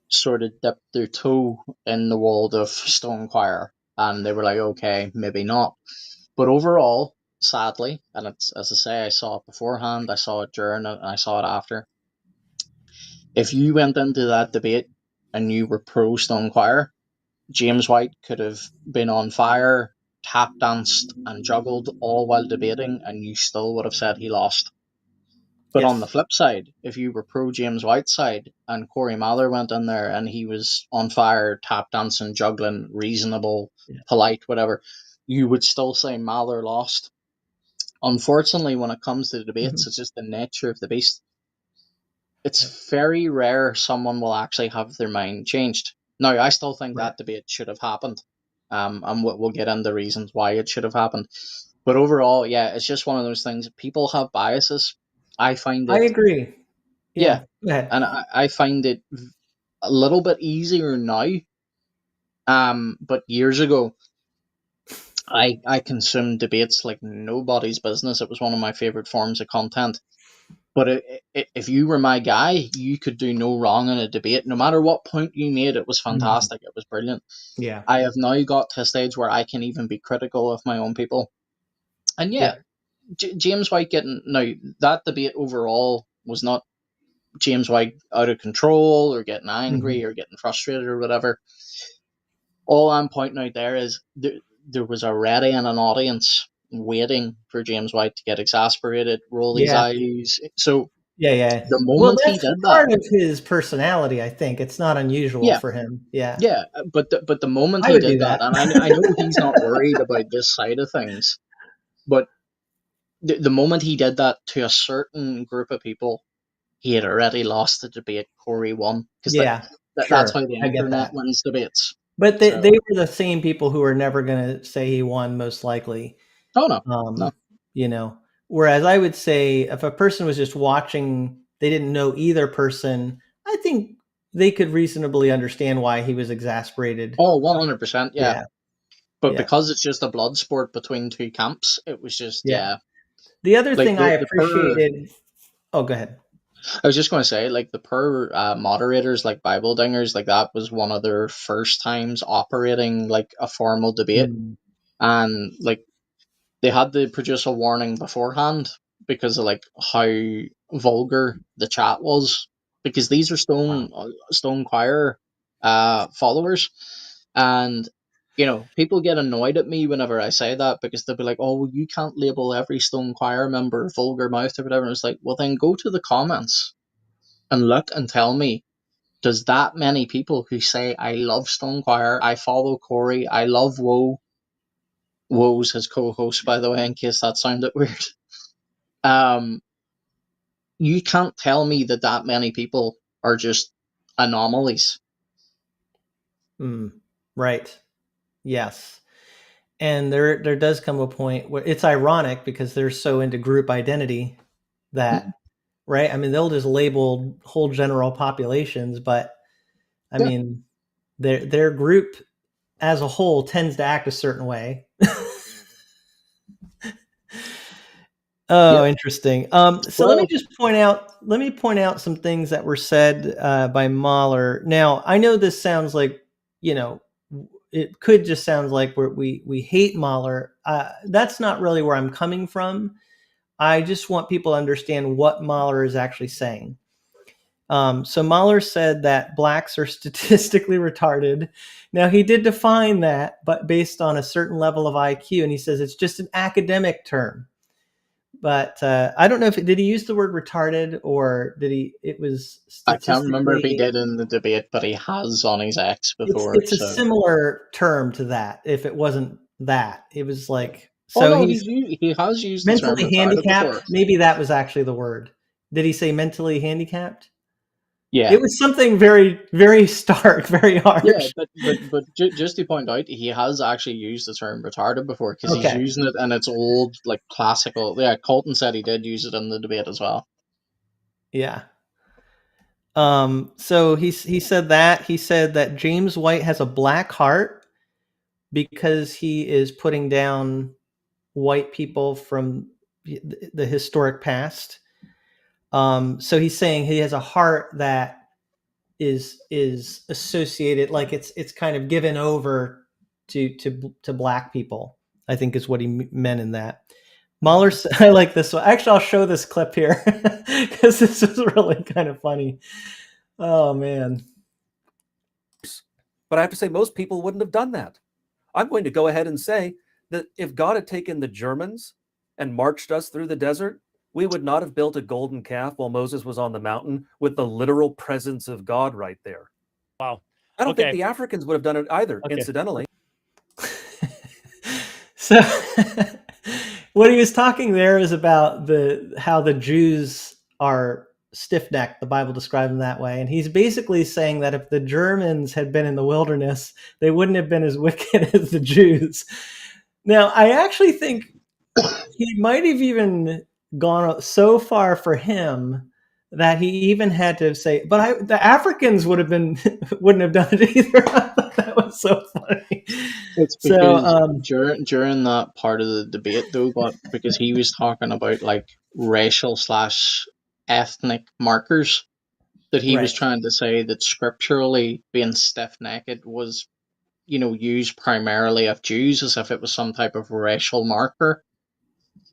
sort of dipped their toe in the world of Stone Choir, and they were like, okay, maybe not. But overall, sadly, and it's, as I say, I saw it beforehand, I saw it during it, and I saw it after. If you went into that debate and you were pro Stone Choir, James White could have been on fire, tap danced, and juggled all while debating, and you still would have said he lost. But on the Yes. flip side, if you were pro James White's side and Corey Mather went in there and he was on fire, tap dancing, juggling, reasonable, Yeah. polite, whatever, you would still say Mather lost. Unfortunately, when it comes to the debates, Mm-hmm. it's just the nature of the beast. It's very rare someone will actually have their mind changed. Now, I still think Right. that debate should have happened, and we'll get into reasons why it should have happened. But overall, yeah, it's just one of those things. People have biases. I find I it, agree. yeah, Yeah. Go ahead. and I find it a little bit easier now. But years ago, I consumed debates like nobody's business. It was one of my favorite forms of content. But if you were my guy, you could do no wrong in a debate. No matter what point you made, it was Mhm. fantastic. It was brilliant. Yeah. I have now got to a stage where I can even be critical of my own people. And yeah, Yeah. James White getting now that debate overall was not James White out of control or getting angry or getting frustrated or whatever. All I'm pointing out there is there was already an audience waiting for James White to get exasperated, roll his Yeah. eyes. So Yeah. the Well, moment he that's did part that, of his personality, I think. It's not unusual yeah, for him. Yeah. yeah. But the moment I he would do did that, that. and I know he's not worried about this side of things, but the moment he did that to a certain group of people, he had already lost the debate. Corey won because Yeah, that's sure. how the I get internet that. wins debates. But So, they were the same people who were never going to say he won, most likely. oh no. You know, whereas I would say if a person was just watching, they didn't know either person, I think they could reasonably understand why he was exasperated. Oh, 100%, yeah. Yeah. But Yeah. because it's just a blood sport between two camps, it was just, yeah. The other Like thing I the per, appreciated. Oh, go ahead. I was just going to say, like the per moderators, like Bible dingers, like that was one of their first times operating like a formal debate, and like they had to produce a warning beforehand because of like how vulgar the chat was, because these are Stone Choir followers, and people get annoyed at me whenever I say that because they'll be like, oh well, you can't label every Stone Choir member vulgar mouth or whatever, and it's like, well then go to the comments and look and tell me, does that many people who say I love Stone Choir, I follow Corey, I love Woe's his co-host, by the way, in case that sounded weird. You can't tell me that many people are just anomalies. Right. Yes. And there does come a point where it's ironic because they're so into group identity that, right? I mean, they'll just label whole general populations, but I mean, their group as a whole tends to act a certain way. Interesting. So let me just point out some things that were said by Mahler. Now, I know this sounds like, it could just sound like we hate Mahler. That's not really where I'm coming from. I just want people to understand what Mahler is actually saying. So Mahler said that blacks are statistically retarded. Now, he did define that, but based on a certain level of IQ, and he says it's just an academic term. But I don't know did he use the word retarded or did he? It was I can't remember if he statistically. did in the debate, but he has on his X before. It's a similar term to that. If it wasn't that, it was like Oh no, he's he has used the term mentally retarded handicapped. before. Maybe that was actually the word. Did he say mentally handicapped? Yeah, it was something very, very stark, very harsh. Yeah, but just to point out, he has actually used the term retarded before because he's using it in its old like classical. Yeah, Colton said he did use it in the debate as well. Yeah. So he said that James White has a black heart because he is putting down white people from the historic past. So he's saying he has a heart that is associated, like it's kind of given over to black people, I think is what he meant in that. Mahler, I like this one. Actually, I'll show this clip here because this is really kind of funny. Oh man. But I have to say, most people wouldn't have done that. I'm going to go ahead and say that if God had taken the Germans and marched us through the desert, we would not have built a golden calf while Moses was on the mountain with the literal presence of God right there. Wow. I don't think the Africans would have done it either, incidentally. So what he was talking there is about how the Jews are stiff-necked. The Bible describes them that way. And he's basically saying that if the Germans had been in the wilderness, they wouldn't have been as wicked as the Jews. Now, I actually think he might have even gone so far for him that he even had to say, but the Africans wouldn't have done it either. I thought that was so funny. It's because during that part of the debate, though, but because he was talking about like racial / ethnic markers, that he was trying to say that scripturally being stiff-necked was, used primarily of Jews as if it was some type of racial marker.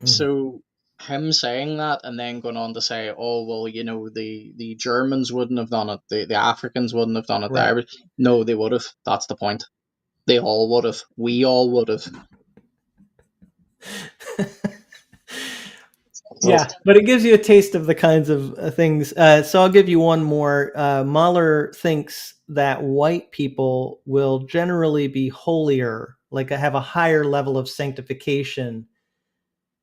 So him saying that and then going on to say, oh, well, you know, the Germans wouldn't have done it, the Africans wouldn't have done it, Right. no, they would have. That's the point. They all would have. We all would have. Yeah, but it gives you a taste of the kinds of things. So I'll give you one more. Mahler thinks that white people will generally be holier, like have a higher level of sanctification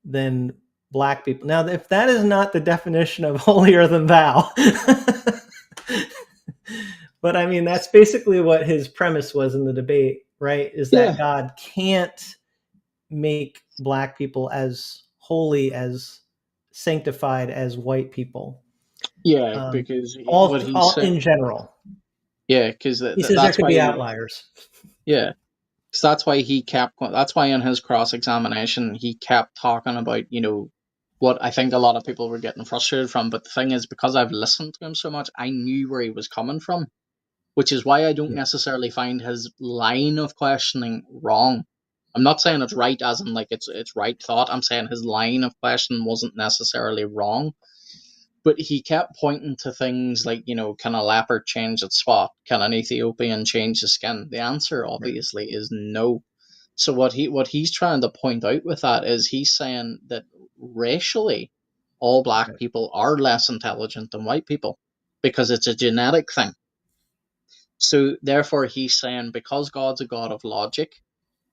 than black people. Now, if that is not the definition of holier than thou, but I mean, that's basically what his premise was in the debate, right? Is that God can't make black people as holy, as sanctified as white people. Yeah, because all what he said. in general. Yeah, because He says there could be outliers. Yeah, because that's why he kept. That's why in his cross examination he kept talking about, you know, what I think a lot of people were getting frustrated from. But the thing is, because I've listened to him so much, I knew where he was coming from, which is why I don't necessarily find his line of questioning wrong. I'm not saying it's right as in like it's right thought. I'm saying his line of question wasn't necessarily wrong. But he kept pointing to things like, you know, can a leopard change its spot? Can an Ethiopian change his skin? The answer obviously is no. So what he's trying to point out with that is he's saying that racially, all black people are less intelligent than white people because it's a genetic thing. So therefore he's saying because God's a God of logic,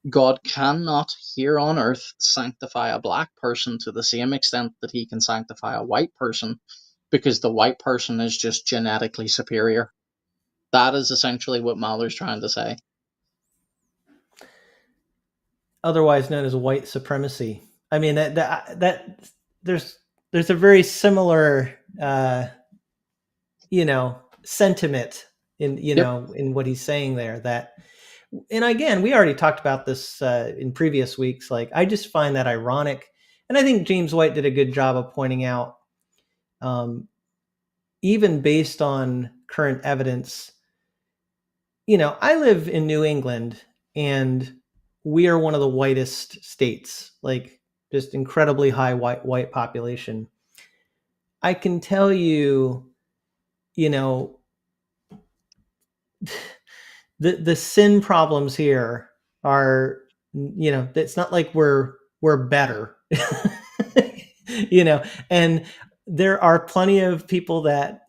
God cannot here on earth sanctify a black person to the same extent that he can sanctify a white person because the white person is just genetically superior. That is essentially what Mahler's trying to say. Otherwise known as white supremacy. I mean, that there's a very similar, sentiment in, in what he's saying there. That, and again, we already talked about this in previous weeks. Like, I just find that ironic, and I think James White did a good job of pointing out, even based on current evidence. I live in New England, and we are one of the whitest states, like just incredibly high white population. I can tell you, the sin problems here are, it's not like we're better, and there are plenty of people that,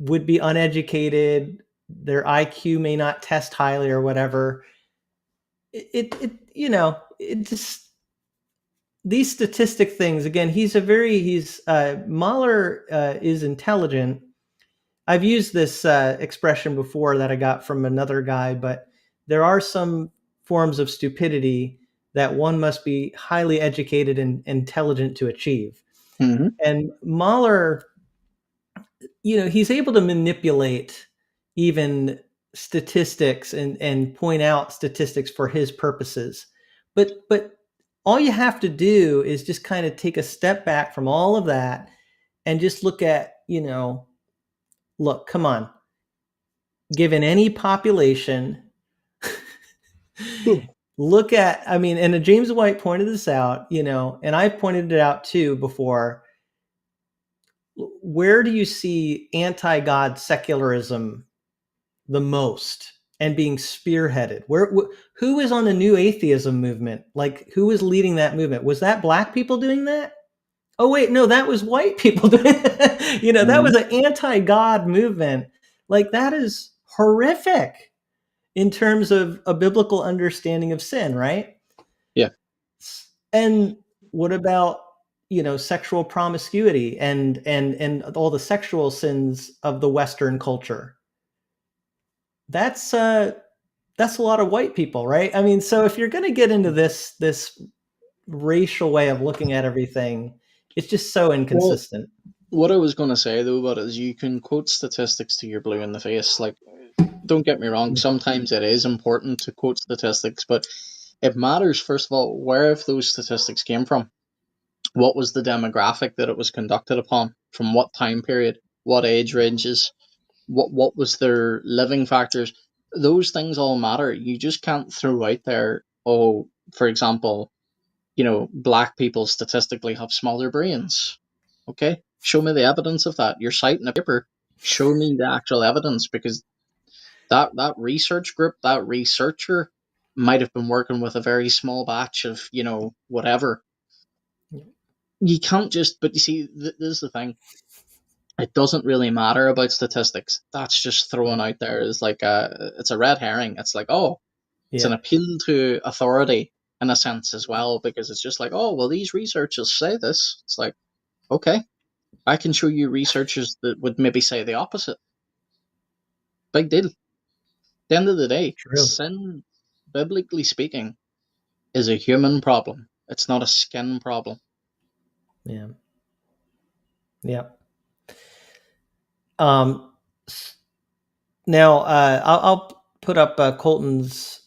would be uneducated, their IQ may not test highly or whatever. It just, these statistic things, again, Mahler is intelligent. I've used this expression before that I got from another guy, but there are some forms of stupidity that one must be highly educated and intelligent to achieve. Mm-hmm. And Mahler, he's able to manipulate even statistics and point out statistics for his purposes. But all you have to do is just kind of take a step back from all of that and just look at, look, come on. Given any population, look at, and James White pointed this out, and I've pointed it out too before. Where do you see anti-God secularism the most and being spearheaded? Who is on the new atheism movement? Like, who is leading that movement? Was that black people doing that? Oh wait, no, that was white people doing it. That was an anti-God movement. Like, that is horrific in terms of a biblical understanding of sin, right? Yeah. And what about, sexual promiscuity and all the sexual sins of the Western culture? That's a lot of white people, right? I mean, so if you're going to get into this racial way of looking at everything, it's just so inconsistent. Well, what I was going to say though about it is you can quote statistics to your blue in the face. Like, don't get me wrong, sometimes it is important to quote statistics, but it matters, first of all, where if those statistics came from. What was the demographic that it was conducted upon? From what time period? What age ranges? What was their living factors? Those things all matter. You just can't throw out there, oh, for example, black people statistically have smaller brains. Okay, show me the evidence of that. You're citing a paper. Show me the actual evidence, because that research group, that researcher, might have been working with a very small batch of whatever. You can't just. But you see, this is the thing. It doesn't really matter about statistics. That's just thrown out there as like it's a red herring. It's like, oh, it's an appeal to authority in a sense as well, because it's just like, oh, well, these researchers say this. It's like, okay, I can show you researchers that would maybe say the opposite. Big deal. At the end of the day, sin, biblically speaking, is a human problem. It's not a skin problem. Yeah. Yeah. Now, I'll put up Colton's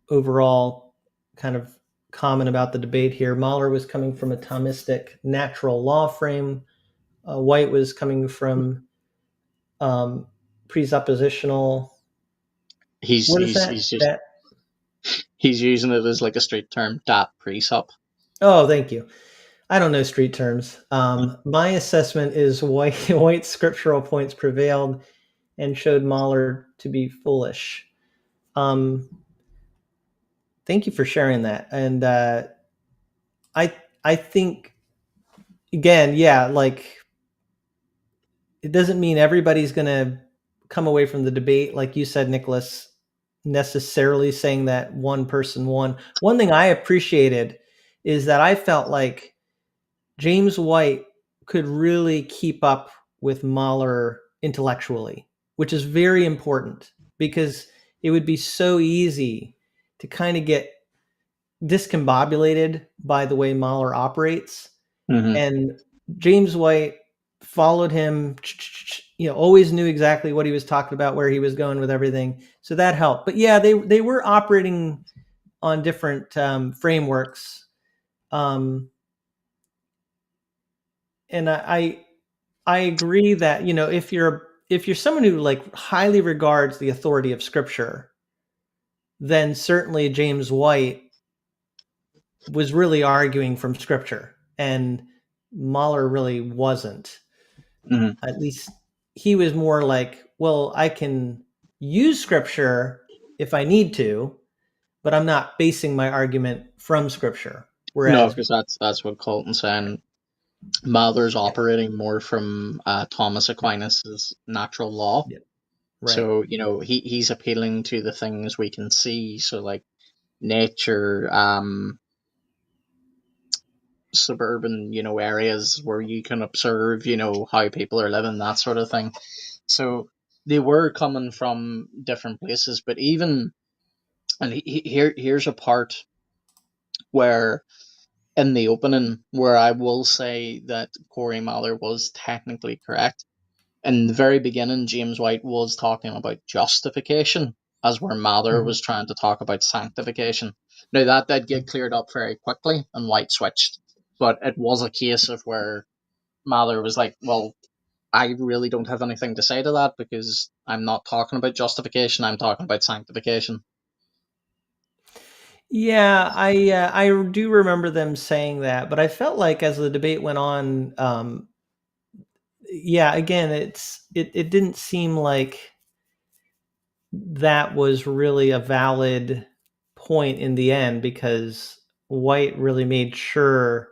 overall kind of comment about the debate here. Mahler was coming from a Thomistic natural law frame. White was coming from presuppositional. He's using it as like a street term, dat presup. Oh, thank you. I don't know street terms. My assessment is white scriptural points prevailed and showed Mahler to be foolish. Thank you for sharing that. And I think, again, like, it doesn't mean everybody's going to come away from the debate, like you said, Nicholas, necessarily saying that one person won. One thing I appreciated is that I felt like James White could really keep up with Mahler intellectually, which is very important, because it would be so easy to kind of get discombobulated by the way Mahler operates. Mm-hmm. And James White followed him, always knew exactly what he was talking about, where he was going with everything. So that helped. But yeah, they were operating on different frameworks. And I agree that, if you're someone who like highly regards the authority of Scripture, then certainly James White was really arguing from Scripture, and Mahler really wasn't. Mm-hmm. At least he was more like, well, I can use Scripture if I need to, but I'm not basing my argument from Scripture. Whereas, no, because that's what Colton's saying. Mahler's operating more from Thomas Aquinas' natural law. Yeah, right. So, he's appealing to the things we can see. So, like nature, suburban, areas where you can observe, how people are living, that sort of thing. So they were coming from different places, but even, and here's a part where, in the opening, where I will say that Corey Mahler was technically correct. In the very beginning, James White was talking about justification, as where Mahler was trying to talk about sanctification. Now that did get cleared up very quickly, and White switched. But it was a case of where Mahler was like, well, I really don't have anything to say to that, because I'm not talking about justification, I'm talking about sanctification. Yeah, I do remember them saying that, but I felt like as the debate went on, again, it didn't seem like that was really a valid point in the end, because White really made sure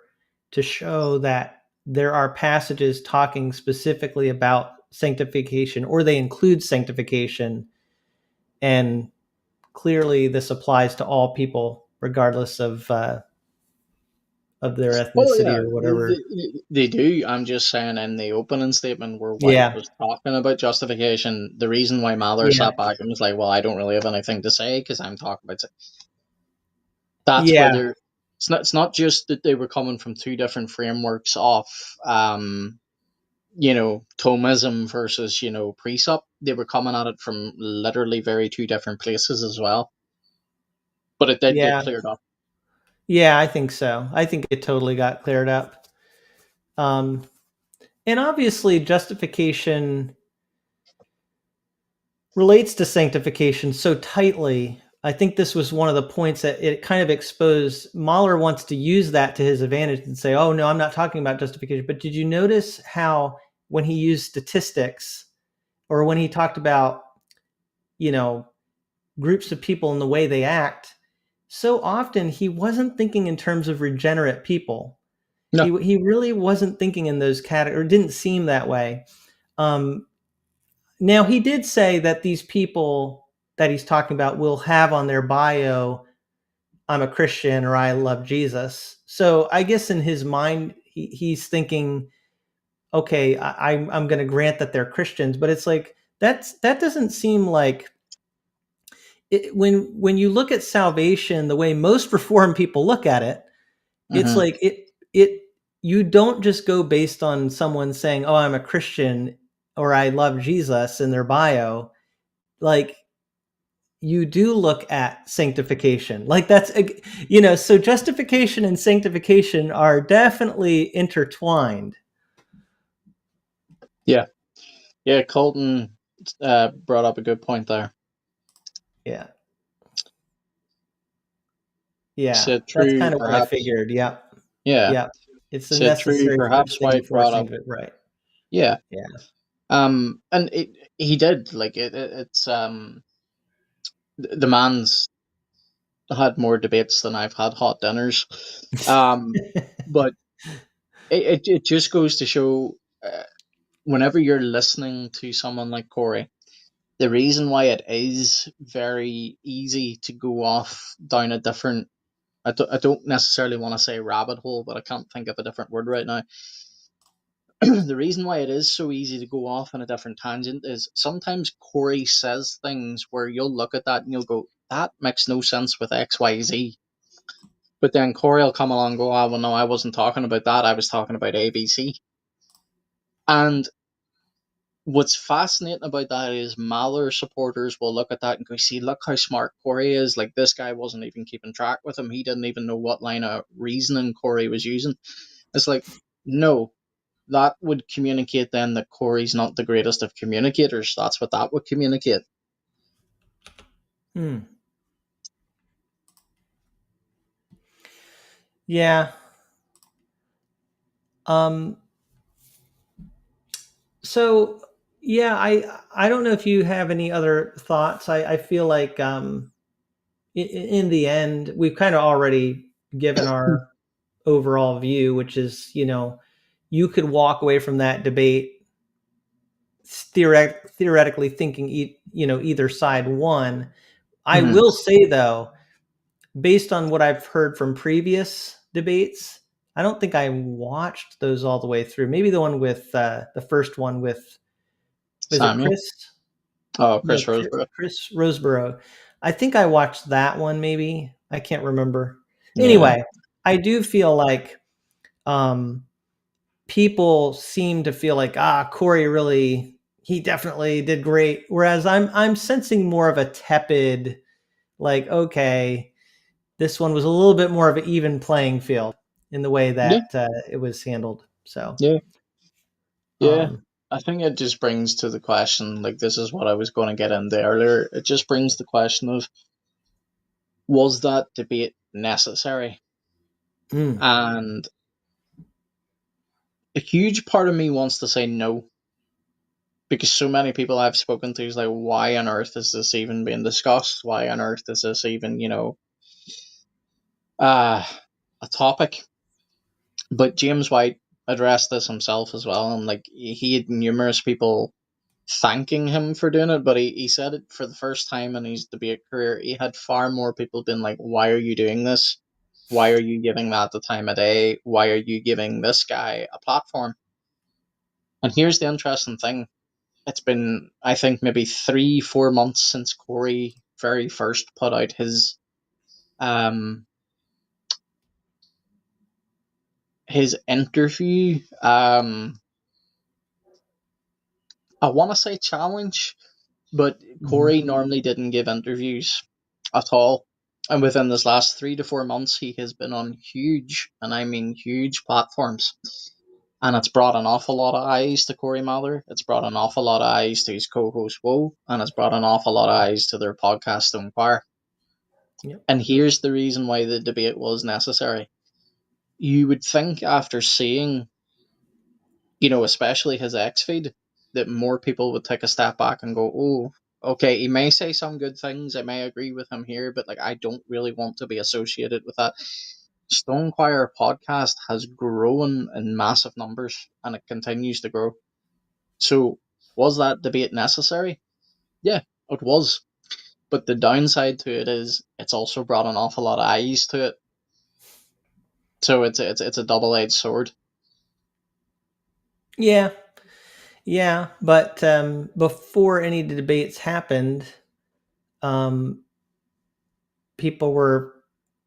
to show that there are passages talking specifically about sanctification, or they include sanctification, and clearly this applies to all people regardless of their ethnicity or whatever. They do. I'm just saying, in the opening statement where White was talking about justification, the reason why Mahler sat back and was like, well, I don't really have anything to say because I'm talking about it. That's where they're, it's not just that they were coming from two different frameworks of Thomism versus precept. They were coming at it from literally very two different places as well. But it did get cleared up. Yeah, I think so. I think it totally got cleared up. And obviously, justification relates to sanctification so tightly. I think this was one of the points that it kind of exposed. Mahler wants to use that to his advantage and say, oh, no, I'm not talking about justification. But did you notice how when he used statistics or when he talked about, groups of people and the way they act, so often he wasn't thinking in terms of regenerate people. No. He really wasn't thinking in those categories, or didn't seem that way. Now, he did say that these people that he's talking about will have on their bio, I'm a Christian or I love Jesus. So I guess in his mind, he's thinking, okay, I'm going to grant that they're Christians, but it's like that doesn't seem like it, when you look at salvation the way most Reformed people look at it. It's like it you don't just go based on someone saying, "Oh, I'm a Christian" or "I love Jesus" in their bio. Like you do look at sanctification. Like that's so justification and sanctification are definitely intertwined. Yeah. Yeah, Colton brought up a good point there. Yeah. Yeah. Said That's true, kind of what I perhaps. figured. Yeah. Yeah. Yeah. It's a Said true, necessary perhaps first why thing it before brought up. sanctification. Right. Yeah. Yeah. And he did, like, it's the man's had more debates than I've had hot dinners. But it just goes to show, whenever you're listening to someone like Corey, the reason why it is very easy to go off down a different, I don't necessarily want to say rabbit hole, but I can't think of a different word right now. The reason why it is so easy to go off on a different tangent is sometimes Corey says things where you'll look at that and you'll go, that makes no sense with XYZ. But then Corey will come along and go, oh, well, no, I wasn't talking about that. I was talking about ABC. And what's fascinating about that is Mahler supporters will look at that and go, see, look how smart Corey is. Like, this guy wasn't even keeping track with him. He didn't even know what line of reasoning Corey was using. It's like, no, that would communicate then that Corey's not the greatest of communicators. That's what that would communicate. Yeah. So yeah, I don't know if you have any other thoughts. I feel like in the end we've kind of already given our overall view, which is you could walk away from that debate theoretically thinking either side won. I will say though, based on what I've heard from previous debates, I don't think I watched those all the way through. Maybe the one with the first one with, was it Samuel? Chris? Oh, No, Chris Roseborough. Chris Roseborough. I think I watched that one. Maybe I can't remember. Yeah. Anyway, I do feel like people seem to feel like Corey really, he definitely did great. Whereas I'm sensing more of a tepid, like, okay, this one was a little bit more of an even playing field in the way that it was handled. So Yeah. I think it just brings to the question, like, this is what I was going to get into earlier. It just brings the question of, was that debate necessary? And a huge part of me wants to say no, because so many people I've spoken to is like, why on earth is this even being discussed? Why on earth is this even, a topic? But James White addressed this himself as well, and like he had numerous people thanking him for doing it, but he said it for the first time in his debate career. He had far more people been like, why are you doing this? Why are you giving that the time of day? Why are you giving this guy a platform? And here's the interesting thing. It's been, I think, maybe 3-4 months since Corey very first put out his interview. I want to say challenge, but Corey normally didn't give interviews at all. And within this last 3 to 4 months, he has been on huge, and I mean huge, platforms. And it's brought an awful lot of eyes to Corey Mahler. It's brought an awful lot of eyes to his co-host Woe, and it's brought an awful lot of eyes to their podcast to Inquire. Yep. And here's the reason why the debate was necessary. You would think after seeing, especially his X feed, that more people would take a step back and go, oh, okay, he may say some good things, I may agree with him here, but like I don't really want to be associated with that. Stonechoir podcast has grown in massive numbers and it continues to grow. So was that debate necessary? Yeah, it was. But the downside to it is it's also brought an awful lot of eyes to it. So it's a double-edged sword. Yeah. Yeah, but before any debates happened, people were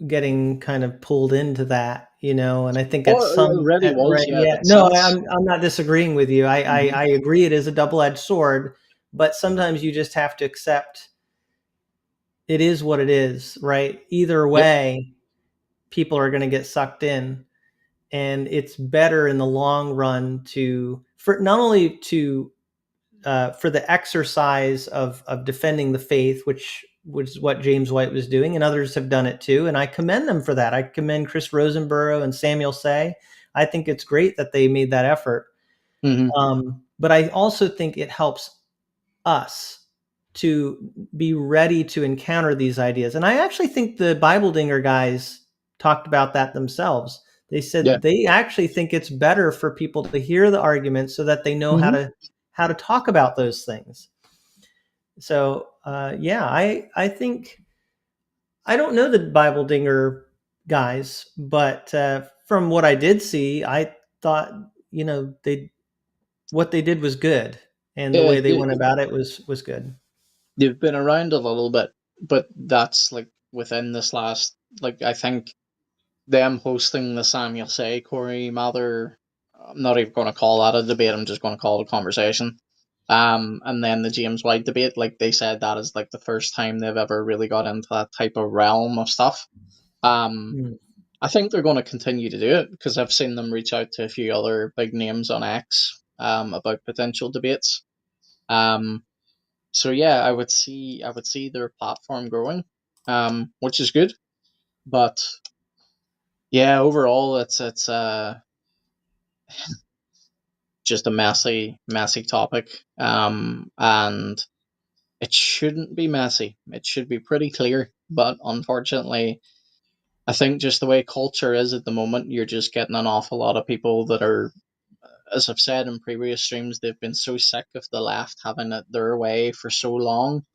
getting kind of pulled into that, and I think Oh, it already was, yeah. yeah, Like no, since I'm not disagreeing with you. I agree it is a double-edged sword, but sometimes you just have to accept it is what it is, right? Either yep. way, people are going to get sucked in, and it's better in the long run for not only for the exercise of defending the faith, which was what James White was doing, and others have done it too. And I commend them for that. I commend Chris Rosenborough and Samuel Say. I think it's great that they made that effort. But I also think it helps us to be ready to encounter these ideas. And I actually think the Bible Dinger guys talked about that themselves. They Yeah. said they actually think it's better for people to hear the arguments so that they know how to talk about those things. So yeah, I think I don't know the Bible Dinger guys, but from what I did see, I thought what they did was good, and the way they went about it was good. They've been around a little bit, but that's like within this last, like I think them hosting the Samuel Say, Corey Mather, I'm not even going to call that a debate, I'm just going to call it a conversation. And then the James White debate, like they said, that is like the first time they've ever really got into that type of realm of stuff. I think they're going to continue to do it because I've seen them reach out to a few other big names on X about potential debates. So yeah, I would see their platform growing, which is good. But yeah, overall, it's just a messy topic, and it shouldn't be messy. It should be pretty clear. But unfortunately, I think just the way culture is at the moment, you're just getting an awful lot of people that are, as I've said in previous streams, they've been so sick of the left having it their way for so long.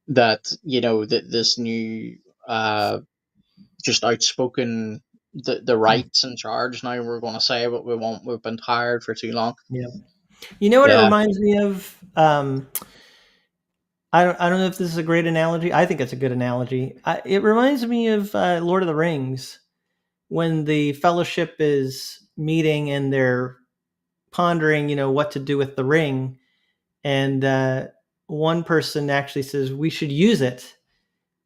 That this new just outspoken the right's in charge now. We're going to say what we want. We've been tired for too long. Yeah. You know what it Yeah. reminds me of? I don't know if this is a great analogy. I think it's a good analogy. It reminds me of Lord of the Rings, when the Fellowship is meeting and they're pondering, what to do with the ring, and one person actually says, "We should use it.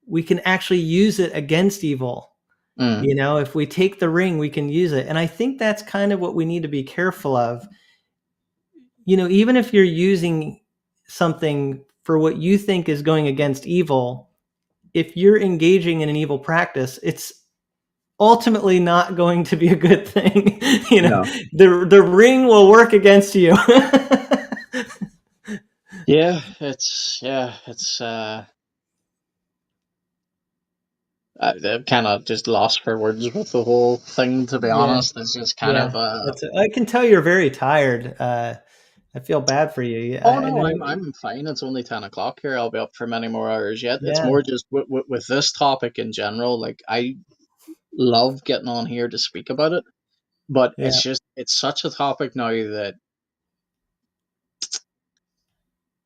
We can actually use it against evil. If we take the ring, we can use it." And I think that's kind of what we need to be careful of. Even if you're using something for what you think is going against evil, if you're engaging in an evil practice, it's ultimately not going to be a good thing. No. The ring will work against you. It's I'm kind of just lost for words with the whole thing, to be Yeah. honest. It's just kind of I can tell you're very tired. I feel bad for you. oh I no, know. I'm fine. It's only 10 o'clock here. I'll be up for many more hours yet. It's Yeah. more just with this topic in general. Like I love getting on here to speak about it, but Yeah. it's such a topic now that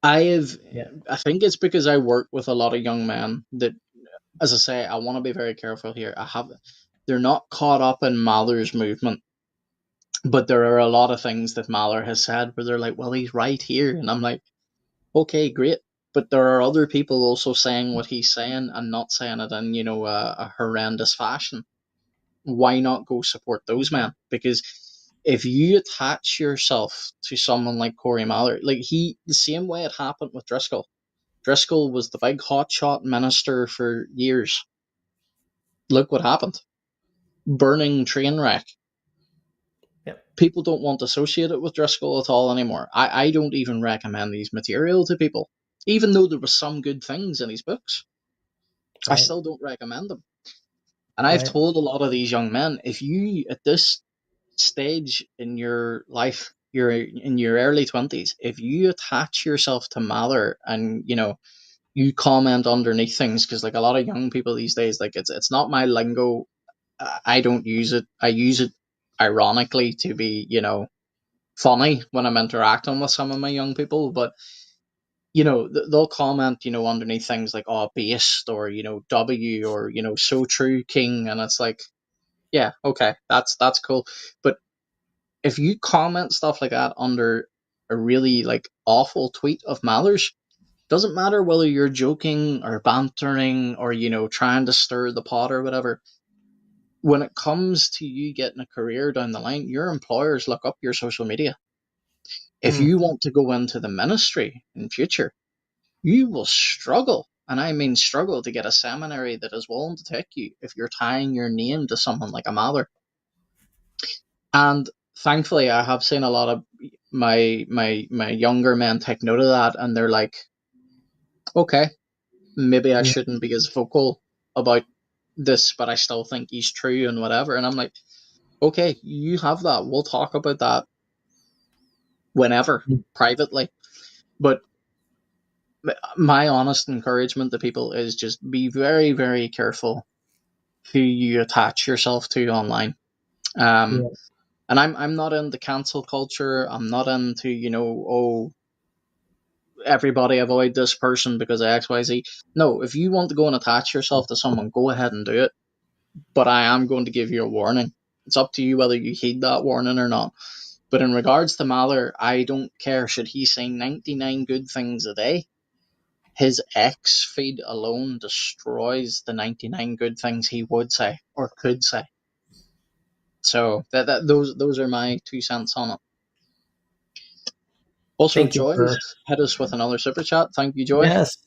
I think it's because I work with a lot of young men that, as I say, I want to be very careful here. They're not caught up in Mahler's movement, but there are a lot of things that Mahler has said where they're like, well, he's right here. And I'm like, okay, great. But there are other people also saying what he's saying and not saying it in, a horrendous fashion. Why not go support those men? Because if you attach yourself to someone like Corey Mahler, like the same way it happened with Driscoll, Driscoll was the big hotshot minister for years. Look what happened. Burning train wreck. Yep. People don't want to associate it with Driscoll at all anymore. I don't even recommend these material to people. Even though there was some good things in his books, I Right. still don't recommend them. And I've Right. told a lot of these young men, if you, at this stage in your life, you're in your early 20s, if you attach yourself to Mahler and, you comment underneath things, because like a lot of young people these days, like it's not my lingo. I don't use it. I use it ironically to be, funny when I'm interacting with some of my young people, but they'll comment, underneath things like, oh, based, or, W, or, so true, king. And it's like, yeah, okay, that's cool. But if you comment stuff like that under a really like awful tweet of Maller's, doesn't matter whether you're joking or bantering or, trying to stir the pot or whatever. When it comes to you getting a career down the line, your employers look up your social media. If you want to go into the ministry in future, you will struggle, and I mean struggle, to get a seminary that is willing to take you if you're tying your name to someone like a Mahler. And thankfully, I have seen a lot of my younger men take note of that, and they're like, okay, maybe I Yeah. shouldn't be as vocal about this, but I still think he's true and whatever. And I'm like, okay, you have that. We'll talk about that whenever, privately. But my honest encouragement to people is just be very, very careful who you attach yourself to online. Yeah. And I'm not into cancel culture. I'm not into, oh, everybody avoid this person because of XYZ. No, if you want to go and attach yourself to someone, go ahead and do it. But I am going to give you a warning. It's up to you whether you heed that warning or not. But in regards to Mahler, I don't care. Should he say 99 good things a day? His X feed alone destroys the 99 good things he would say or could say. So those are my 2 cents on it. Also, Thank you Joy for. hit us with another super chat. Thank you, Joy. Yes.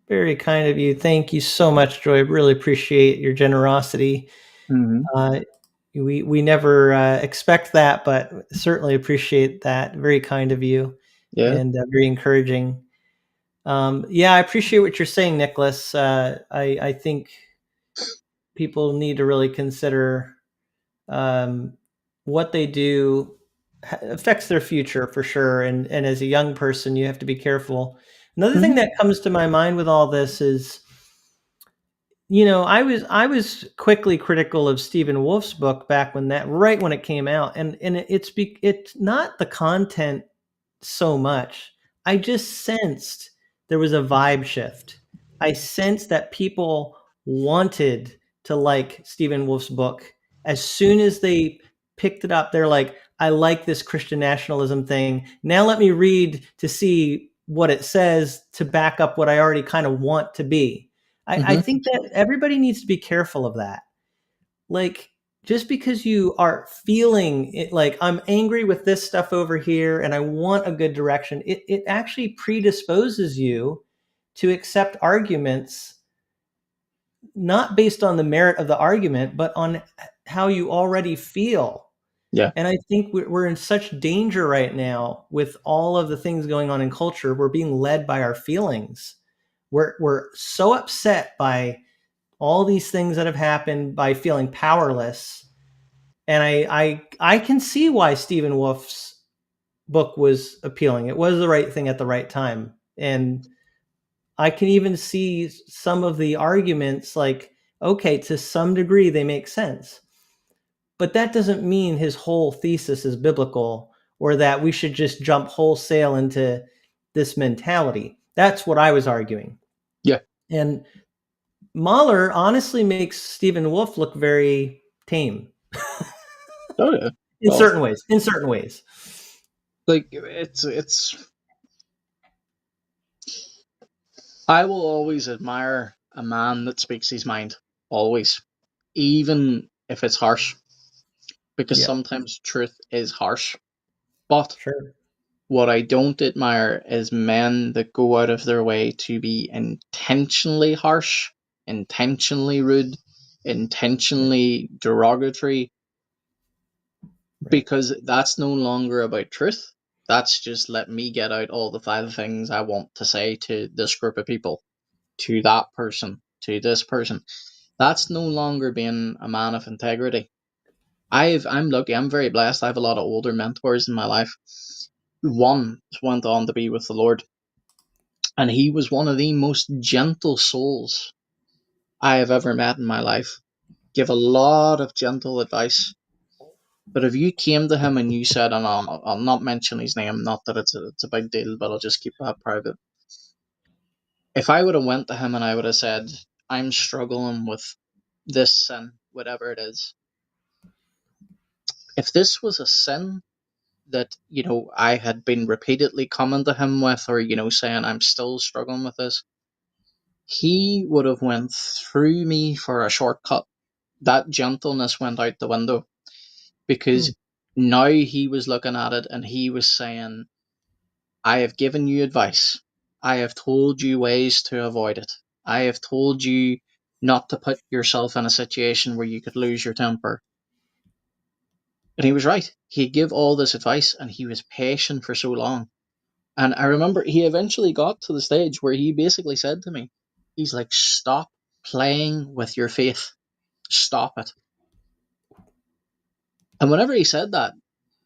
Very kind of you. Thank you so much, Joy. Really appreciate your generosity. Mm-hmm. We never expect that, but certainly appreciate that. Very kind of you, Yeah. and very encouraging. Yeah, I appreciate what you're saying, Nicholas. I think people need to really consider what they do affects their future for sure. And as a young person, you have to be careful. Another thing Mm-hmm. that comes to my mind with all this is, I was quickly critical of Stephen Wolf's book back right when it came out, and it's not the content so much. I just sensed there was a vibe shift. I sensed that people wanted to like Stephen Wolf's book. As soon as they picked it up, they're like, I like this Christian nationalism thing. Now let me read to see what it says to back up what I already kind of want to be. I Mm-hmm. think that everybody needs to be careful of that. Like, just because you are feeling it, like I'm angry with this stuff over here and I want a good direction, it actually predisposes you to accept arguments not based on the merit of the argument, but on how you already feel. Yeah. And I think we're in such danger right now with all of the things going on in culture. We're being led by our feelings. We're so upset by all these things that have happened, by feeling powerless. And I can see why Stephen Wolf's book was appealing. It was the right thing at the right time. And I can even see some of the arguments, like, okay, to some degree they make sense. But that doesn't mean his whole thesis is biblical, or that we should just jump wholesale into this mentality. That's what I was arguing. Yeah. And Mahler honestly makes Stephen Wolf look very tame. Oh yeah. In Well, certain ways. In certain ways. like it's. I will always admire a man that speaks his mind. Always, even if it's harsh, because Yeah, sometimes truth is harsh. But sure. What I don't admire is men that go out of their way to be intentionally harsh, intentionally rude, intentionally derogatory, because that's no longer about truth. That's just let me get out all the 5 things I want to say to this group of people, to that person, to this person. That's no longer being a man of integrity. I'm lucky, I'm very blessed. I have a lot of older mentors in my life. One went on to be with the Lord, and he was one of the most gentle souls I have ever met in my life. Give a lot of gentle advice. But if you came to him and you said, and I'll not mention his name, not that it's a big deal, but I'll just keep that private. If I would have went to him and I would have said, I'm struggling with this sin, whatever it is. If this was a sin that, I had been repeatedly coming to him with, or, saying I'm still struggling with this, he would have went through me for a shortcut. That gentleness went out the window, because now he was looking at it and he was saying, I have given you advice. I have told you ways to avoid it. I have told you not to put yourself in a situation where you could lose your temper. And he was right. He gave all this advice and he was patient for so long. And I remember he eventually got to the stage where he basically said to me, he's like, stop playing with your faith. Stop it. And whenever he said that,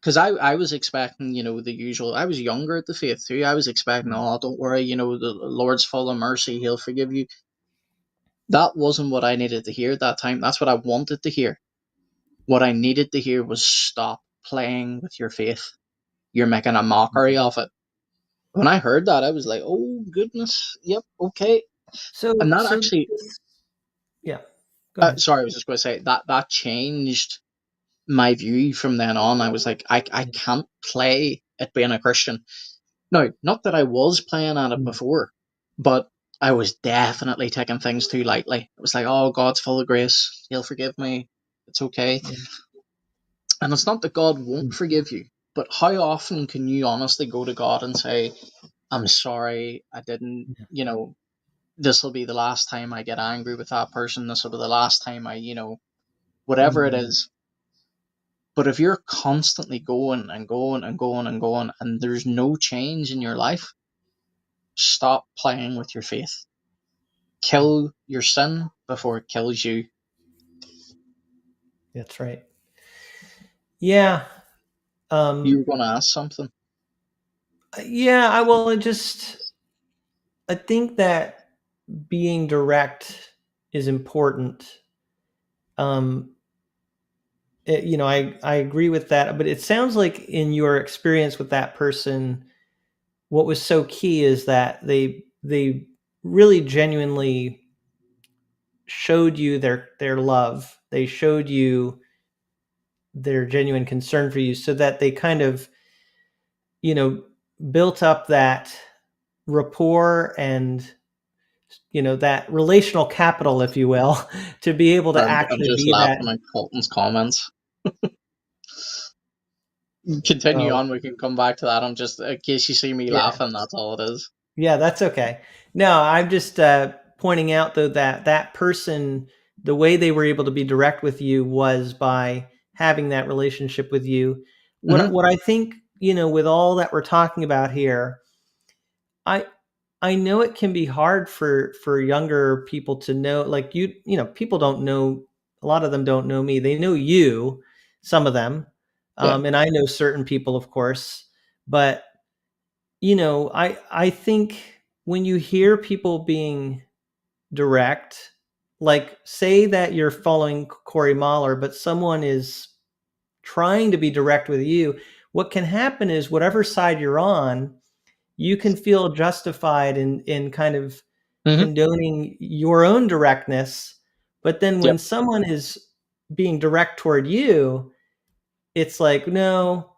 because I was expecting, the usual, I was younger at the faith too. I was expecting, oh, don't worry, the Lord's full of mercy. He'll forgive you. That wasn't what I needed to hear at that time. That's what I wanted to hear. What I needed to hear was stop playing with your faith. You're making a mockery of it. When I heard that, I was like, oh, goodness. Yep. Okay. And that actually, yeah. Go ahead. Sorry, I was just going to say that changed my view from then on. I was like, I can't play at being a Christian. No, not that I was playing at it before, but I was definitely taking things too lightly. It was like, oh, God's full of grace. He'll forgive me. It's okay. Yeah. And it's not that God won't forgive you, but how often can you honestly go to God and say, I'm sorry, I didn't, this will be the last time I get angry with that person. This will be the last time I, whatever it is. But if you're constantly going and going and going and going and there's no change in your life, stop playing with your faith. Kill your sin before it kills you. That's right. Yeah. You were going to ask something? Yeah, I think that being direct is important. I agree with that, but it sounds like in your experience with that person, what was so key is that they really genuinely showed you their love. They showed you their genuine concern for you, so that they kind of, built up that rapport and, that relational capital, if you will, to be able to I'm just be laughing that. at Colton's comments. Continue on. We can come back to that. I'm just, in case you see me laughing, that's all it is. Yeah, that's okay. No, I'm just pointing out, though, that person, the way they were able to be direct with you was by having that relationship with you. What I think, with all that we're talking about here, I know it can be hard for younger people to know, like people don't know, a lot of them don't know me. They know you, some of them. And I know certain people, of course, but I think when you hear people being direct, like say that you're following Corey Mahler, but someone is trying to be direct with you, what can happen is whatever side you're on, you can feel justified in kind of condoning your own directness. But then when someone is being direct toward you, it's like, no,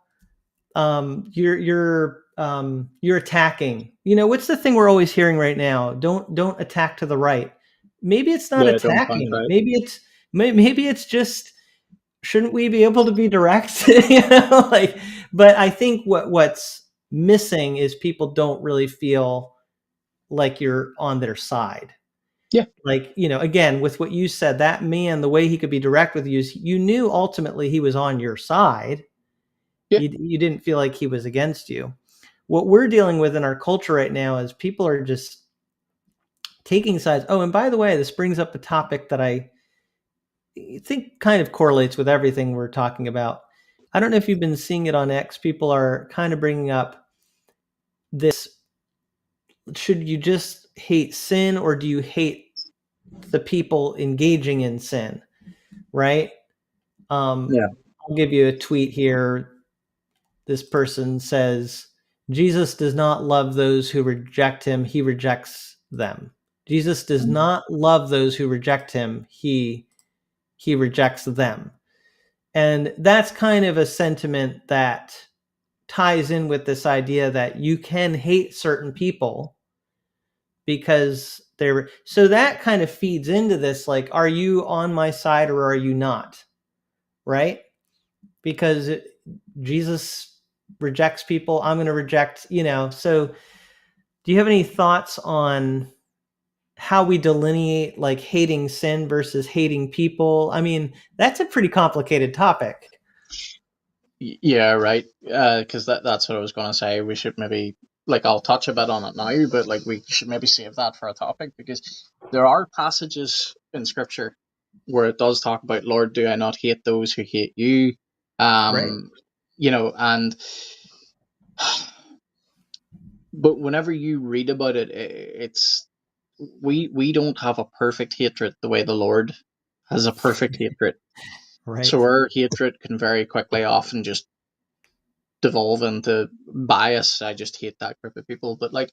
you're attacking. What's the thing we're always hearing right now? Don't attack to the right. Maybe it's not attacking. Right. Maybe it's just, shouldn't we be able to be direct? But I think what's missing is people don't really feel like you're on their side. Yeah. Like, again, with what you said, that man, the way he could be direct with you is you knew ultimately he was on your side. Yeah. You didn't feel like he was against you. What we're dealing with in our culture right now is people are just taking sides. Oh, and by the way, this brings up a topic that I think kind of correlates with everything we're talking about. I don't know if you've been seeing it on X. People are kind of bringing up this: should you just hate sin, or do you hate the people engaging in sin? Right? Yeah. I'll give you a tweet here. This person says, Jesus does not love those who reject him. He rejects them. Jesus does not love those who reject him. He rejects them. And that's kind of a sentiment that ties in with this idea that you can hate certain people because they're, so that kind of feeds into this, like, are you on my side or are you not? Right? Because Jesus rejects people, I'm going to reject, so do you have any thoughts on how we delineate like hating sin versus hating people? I mean, that's a pretty complicated topic. Yeah, right. Because that's what I was going to say. We should maybe, like, I'll touch a bit on it now, but like we should maybe save that for a topic, because there are passages in Scripture where it does talk about, Lord, do I not hate those who hate you? Right. And but whenever you read about it, it's we don't have a perfect hatred the way the Lord has a perfect hatred. Right. So our hatred can very quickly often just devolve into bias. I just hate that group of people. But like,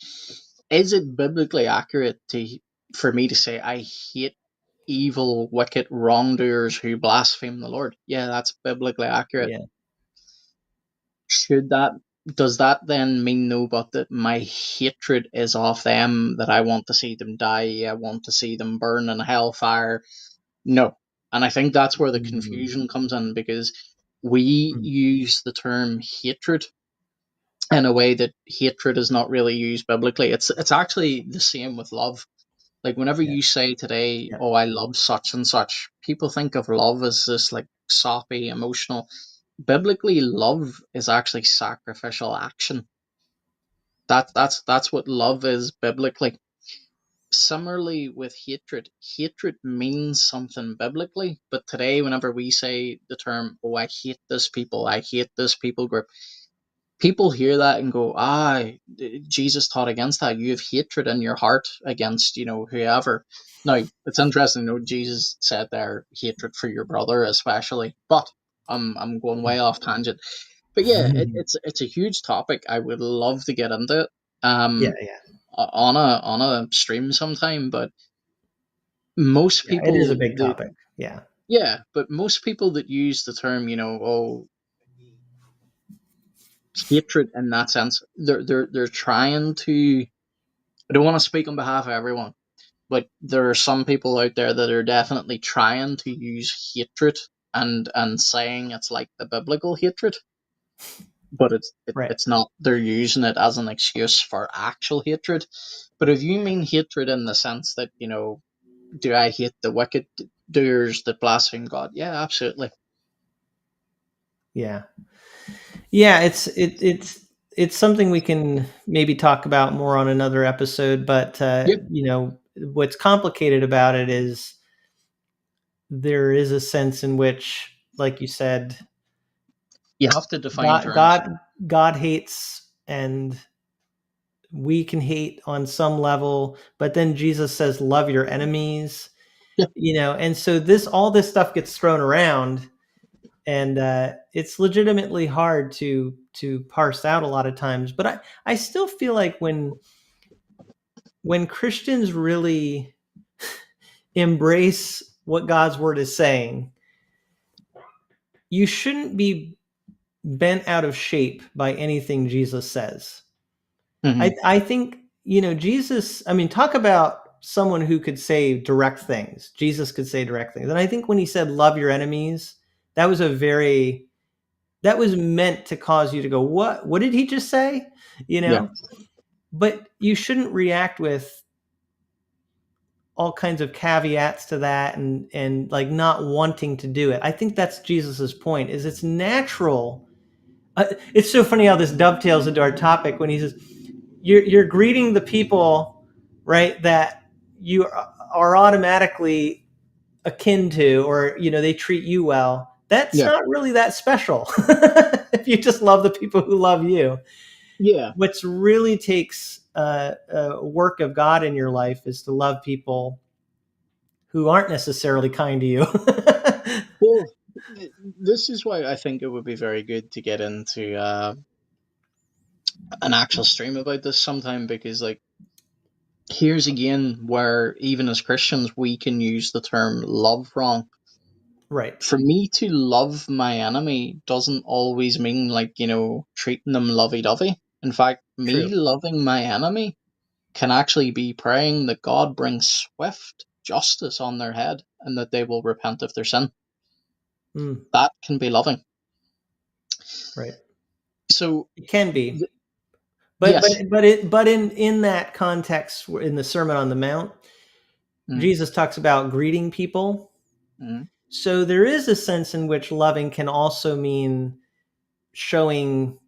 is it biblically accurate for me to say I hate evil, wicked wrongdoers who blaspheme the Lord? Yeah, that's biblically accurate. Yeah. Does that then mean, no, but that my hatred is of them, that I want to see them die, I want to see them burn in hellfire? No. And I think that's where the confusion comes in, because we use the term hatred in a way that hatred is not really used biblically. It's actually the same with love. Like, whenever you say today, Yeah. oh, I love such and such, people think of love as this like soppy, emotional. Biblically, love is actually sacrificial action. That's what love is biblically. Similarly with hatred, hatred means something biblically, but today whenever we say the term, oh, I hate this people, I hate this people group, people hear that and go, Jesus taught against that. You have hatred in your heart against, whoever. Now, it's interesting, Jesus said there, hatred for your brother especially, but I'm going way off tangent. But yeah, it's a huge topic. I would love to get into it. Yeah. On a stream sometime, but most Yeah. It is a people big that topic. Yeah. yeah, but most people that use the term, hatred in that sense, they're trying to. I don't want to speak on behalf of everyone, but there are some people out there that are definitely trying to use hatred and saying it's like the biblical hatred, but Right. it's not. They're using it as an excuse for actual hatred. But if you mean hatred in the sense that, do I hate the wicked doers that blaspheme God? Yeah, absolutely. Yeah. Yeah. It's something we can maybe talk about more on another episode, but Yep. what's complicated about it is there is a sense in which, like you said, You have to define God, terms. God hates, and we can hate on some level, but then Jesus says, love your enemies, Yeah. and so all this stuff gets thrown around, and it's legitimately hard to parse out a lot of times. But I still feel like when Christians really embrace what God's word is saying, you shouldn't be bent out of shape by anything Jesus says. Mm-hmm. I think, Jesus, I mean, talk about someone who could say direct things. Jesus could say direct things. And I think when he said, love your enemies, that was a very that was meant to cause you to go, what did he just say? You know, Yeah. but you shouldn't react with all kinds of caveats to that and like not wanting to do it. I think that's Jesus's point, is it's natural. It's so funny how this dovetails into our topic when he says, you're greeting the people, right, that you are automatically akin to, or, you know, they treat you well. That's Yeah. not really that special if you just love the people who love you. Yeah. What's really takes work of God in your life is to love people who aren't necessarily kind to you. Well, this is why I think it would be very good to get into an actual stream about this sometime, because like, here's again where even as Christians we can use the term love wrong. Right. For me to love my enemy doesn't always mean, like, you know, treating them lovey-dovey. In fact, me True. loving my enemy can actually be praying that God brings swift justice on their head and that they will repent of their sin. Mm, That can be loving. right. So It can be. yes. But in that context, in the Sermon on the Mount, Jesus talks about greeting people. Mm. So there is a sense in which loving can also mean showing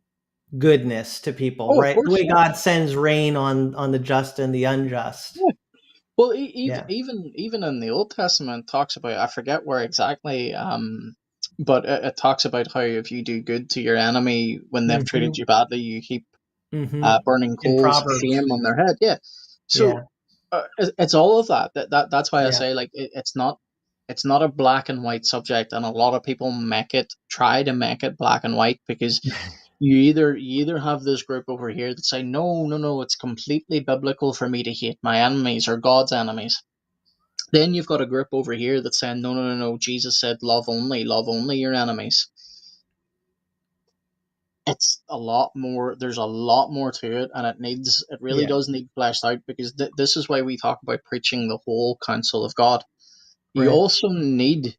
goodness to people, Oh, of right? The course, way yeah. God sends rain on the just and the unjust. Yeah. Well, Yeah. even in the Old Testament, it talks about, I forget where exactly, but it talks about how if you do good to your enemy when they've treated you badly, you heap burning In coals of Proverbs. shame on their head. Yeah. Yeah. So it's all of that. That's why I Yeah. say, like, it's not a black and white subject, and a lot of people try to make it black and white, because you either have this group over here that say no, it's completely biblical for me to hate my enemies or God's enemies. Then you've got a group over here that's saying no, Jesus said love only your enemies. It's a lot more. There's a lot more to it, and it really Yeah. does need fleshed out, because this is why we talk about preaching the whole counsel of God. You Right. also need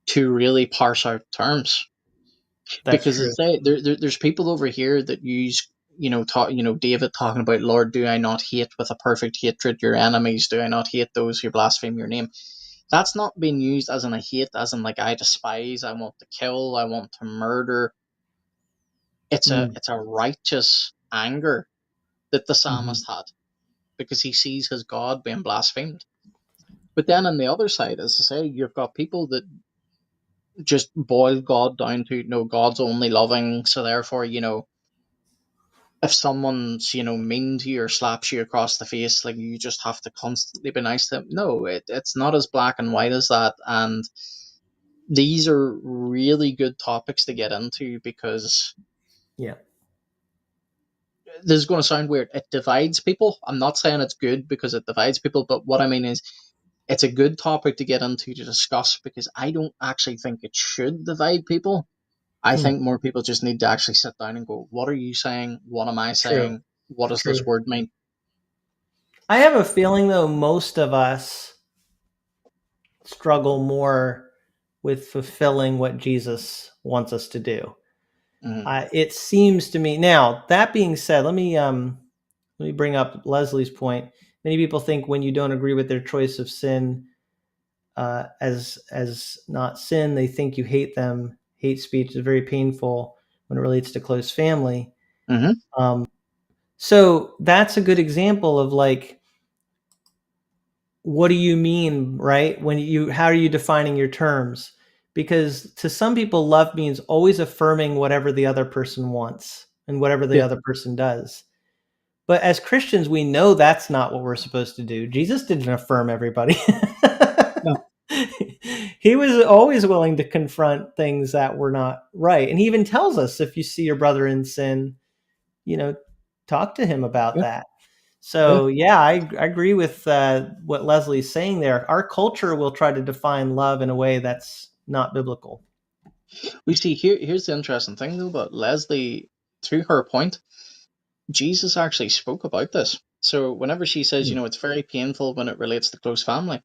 to really parse out terms, That's because true. as I say, there's people over here that use, David talking about, Lord, do I not hate with a perfect hatred your enemies? Do I not hate those who blaspheme your name? That's not being used as in a hate, as in like I despise, I want to kill, I want to murder. It's a righteous anger that the psalmist had, because he sees his God being blasphemed. But then on the other side, as I say, you've got people that just boil God down to, no, God's only loving, so therefore, if someone's, mean to you or slaps you across the face, like, you just have to constantly be nice to them. No, it's not as black and white as that. And these are really good topics to get into, because Yeah. this is going to sound weird. It divides people. I'm not saying it's good because it divides people, but what I mean is, it's a good topic to get into, to discuss, because I don't actually think it should divide people. I think more people just need to actually sit down and go, what are you saying? What am I True. saying? What does this True. word mean? I have a feeling, though, most of us struggle more with fulfilling what Jesus wants us to do. It seems to me. Now, that being said, let me bring up Leslie's point. Many people think when you don't agree with their choice of sin as not sin, they think you hate them. Hate speech is very painful when it relates to close family. So that's a good example of, like, what do you mean, right? How are you defining your terms? Because to some people, love means always affirming whatever the other person wants and whatever the Yeah. other person does. But as Christians, we know that's not what we're supposed to do. Jesus didn't affirm everybody. No. He was always willing to confront things that were not right. And he even tells us, if you see your brother in sin, talk to him about Yeah. that. Yeah. So, yeah, I agree with what Leslie's saying there. Our culture will try to define love in a way that's not biblical. We see here's the interesting thing, though, about Leslie. To her point, Jesus actually spoke about this. So whenever she says, it's very painful when it relates to close family,